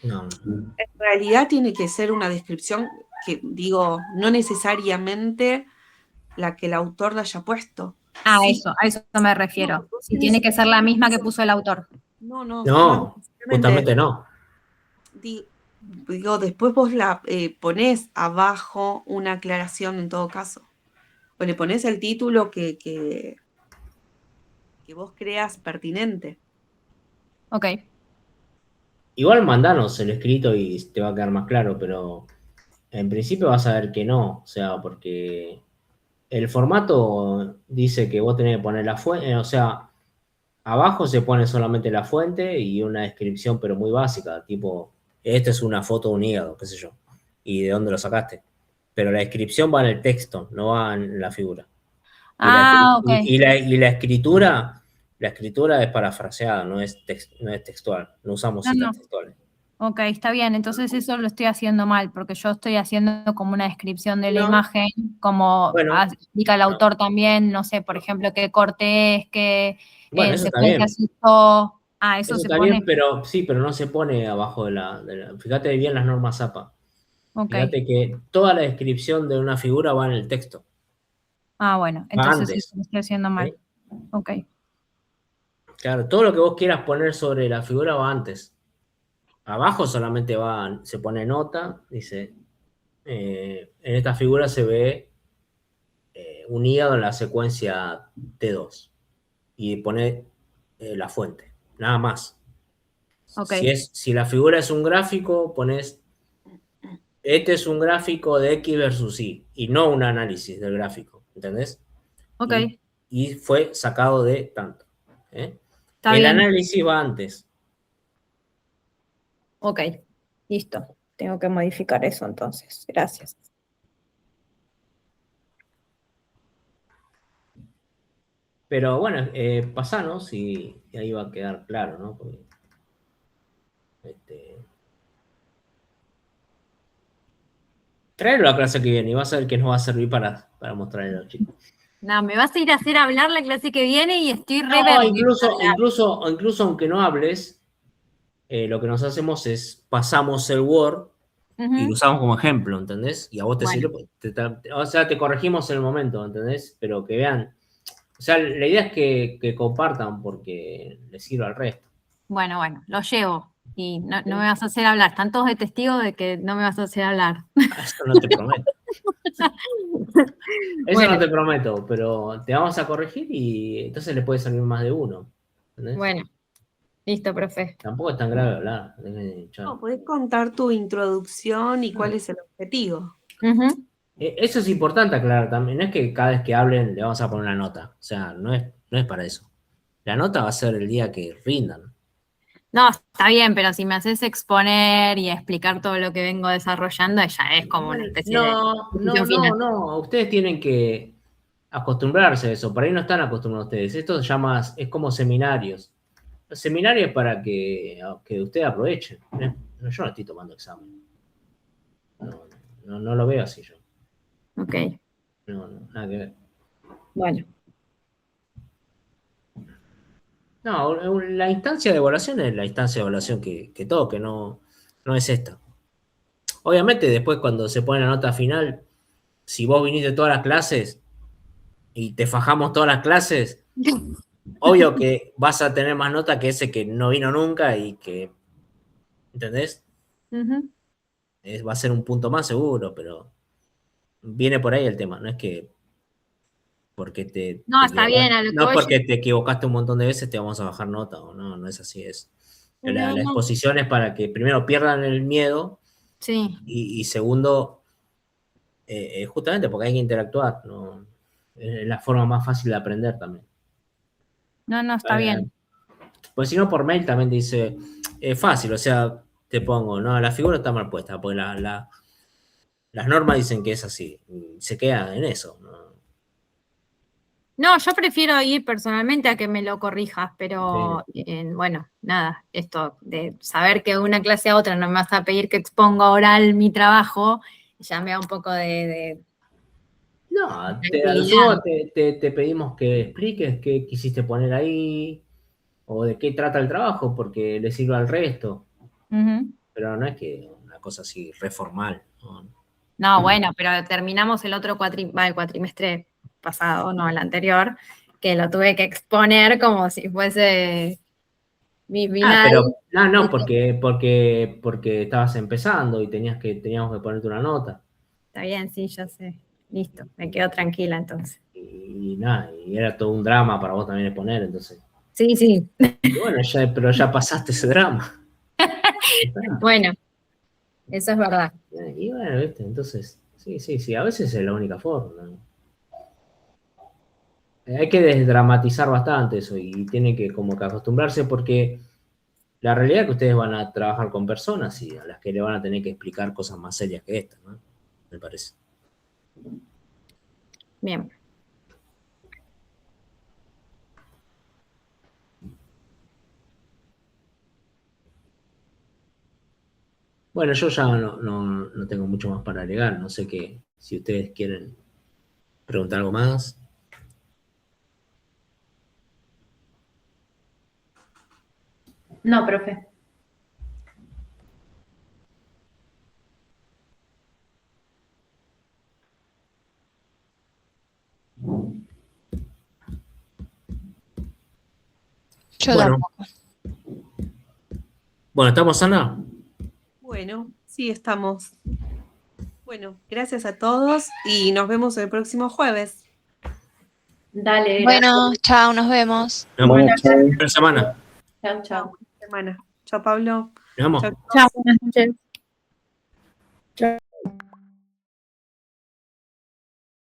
No. En realidad tiene que ser una descripción que, digo, no necesariamente la que el autor la haya puesto. Sí. A eso me refiero. No, Si tiene que ser la misma que puso el autor. No, no, No, necesariamente. justamente no. Digo, después vos la ponés abajo una aclaración en todo caso. O le ponés el título que vos creas pertinente. Ok. Igual mandanos el escrito y te va a quedar más claro, pero en principio vas a ver que no, o sea, porque el formato dice que vos tenés que poner la fuente, o sea, abajo se pone solamente la fuente y una descripción, pero muy básica, tipo, esta es una foto de un hígado, qué sé yo, y de dónde lo sacaste. Pero la descripción va en el texto, no va en la figura. Ok. Y la escritura es parafraseada, no es textual, no usamos citas textuales. Ok, está bien. Entonces eso lo estoy haciendo mal, porque yo estoy haciendo como una descripción de la No. imagen, como Bueno, explica el autor también, no sé, por ejemplo, qué corte es, qué bueno, eso está secuencia bien. se usó. Eso Eso se está pone. bien, pero sí, pero no se pone abajo Fíjate bien las normas APA. Ok. Fíjate que toda la descripción de una figura va en el texto. Bueno, Va entonces antes. sí, lo estoy haciendo mal. ¿Sí? Ok. Claro, todo lo que vos quieras poner sobre la figura va antes. Abajo solamente se pone nota, dice, en esta figura se ve un hígado en la secuencia T2 y pone la fuente, nada más. Ok. Si la figura es un gráfico, pones este es un gráfico de X versus Y, y no un análisis del gráfico, ¿entendés? Ok, Y fue sacado de tanto. ¿eh? está El bien. análisis va antes. Ok, listo. Tengo que modificar eso entonces. Gracias. Pero bueno, pasanos y ahí va a quedar claro, ¿no? Porque, traerlo a la clase que viene y vas a ver que nos va a servir para mostrarle a los chicos. No, me vas a ir a hacer hablar la clase que viene y estoy re No, verde. incluso aunque no hables, lo que nos hacemos es pasamos el Word y lo Ujú. usamos como ejemplo, ¿entendés? Y a vos te Bueno. sirve, o sea, te corregimos en el momento, ¿entendés? Pero que vean, o sea, la idea es que compartan porque les sirve al resto. Bueno, lo llevo. Y no me vas a hacer hablar. Están todos de testigos de que no me vas a hacer hablar. Eso no te prometo. Eso Bueno. no te prometo, pero te vamos a corregir y entonces le puede salir más de uno. ¿Entendés? Bueno, listo, profe. Tampoco es tan grave hablar. No, podés contar tu introducción y cuál es el objetivo. Ujú. Eso es importante aclarar también. No es que cada vez que hablen le vamos a poner una nota. O sea, no es para eso. La nota va a ser el día que rindan. No, está bien, pero si me haces exponer y explicar todo lo que vengo desarrollando, ya es como una especie de... No. Ustedes tienen que acostumbrarse a eso. Por ahí no están acostumbrados ustedes. Esto se llama, es como seminarios. Los seminarios es para que ustedes aprovechen. Yo no estoy tomando examen. No lo veo así yo. Ok, No, nada que ver. bueno. No, la instancia de evaluación es la instancia de evaluación que toque, no es esta. Obviamente después cuando se pone la nota final, si vos viniste todas las clases y te fajamos todas las clases, obvio que vas a tener más nota que ese que no vino nunca y que, ¿entendés? Ujú. Va a ser un punto más seguro, pero viene por ahí el tema, no es que porque No, está bien, a lo que no voy porque te equivocaste un montón de veces te vamos a bajar nota, o no es así, es. La No. exposición es para que primero pierdan el miedo Sí, y segundo, justamente porque hay que interactuar, ¿no? Es la forma más fácil de aprender también. no, está bien. Pues si no, por mail también te dice, es fácil, o sea, te pongo, no, la figura está mal puesta, porque las normas dicen que es así, y se queda en eso, ¿no? No, yo prefiero ir personalmente a que me lo corrijas, pero Sí. bueno, nada, esto de saber que de una clase a otra no me vas a pedir que exponga oral mi trabajo, ya me da un poco de No, a tranquilidad. nosotros te pedimos que expliques qué quisiste poner ahí o de qué trata el trabajo, porque le sirve al resto. Ujú. Pero no es que una cosa así reformal. ¿No? No, bueno, pero terminamos el otro el cuatrimestre pasado, no, el anterior, que lo tuve que exponer como si fuese mi final. Pero no, porque estabas empezando y teníamos que ponerte una nota. Está bien, sí, ya sé. Listo, me quedo tranquila entonces. Y nada, y era todo un drama para vos también exponer, entonces. Sí. Y bueno, pero ya pasaste ese drama. Bueno, eso es verdad. Y bueno, ¿viste? Entonces, sí, a veces es la única forma. ¿No? Hay que desdramatizar bastante eso y tiene que como que acostumbrarse porque la realidad es que ustedes van a trabajar con personas y a las que le van a tener que explicar cosas más serias que estas, ¿no? Me parece. Bien. Bueno, yo ya no tengo mucho más para agregar, no sé si ustedes quieren preguntar algo más. No, profe. Yo Bueno, tampoco. bueno, ¿estamos, Ana? Bueno, sí, estamos. Bueno, gracias a todos y nos vemos el próximo jueves. Dale, Bueno, chao, nos vemos. Nos Bueno, vemos. Buena semana. Chao, chao. Buena semana. Chao, Pablo. Nos vemos. Chao, Chao, buenas noches. Chao.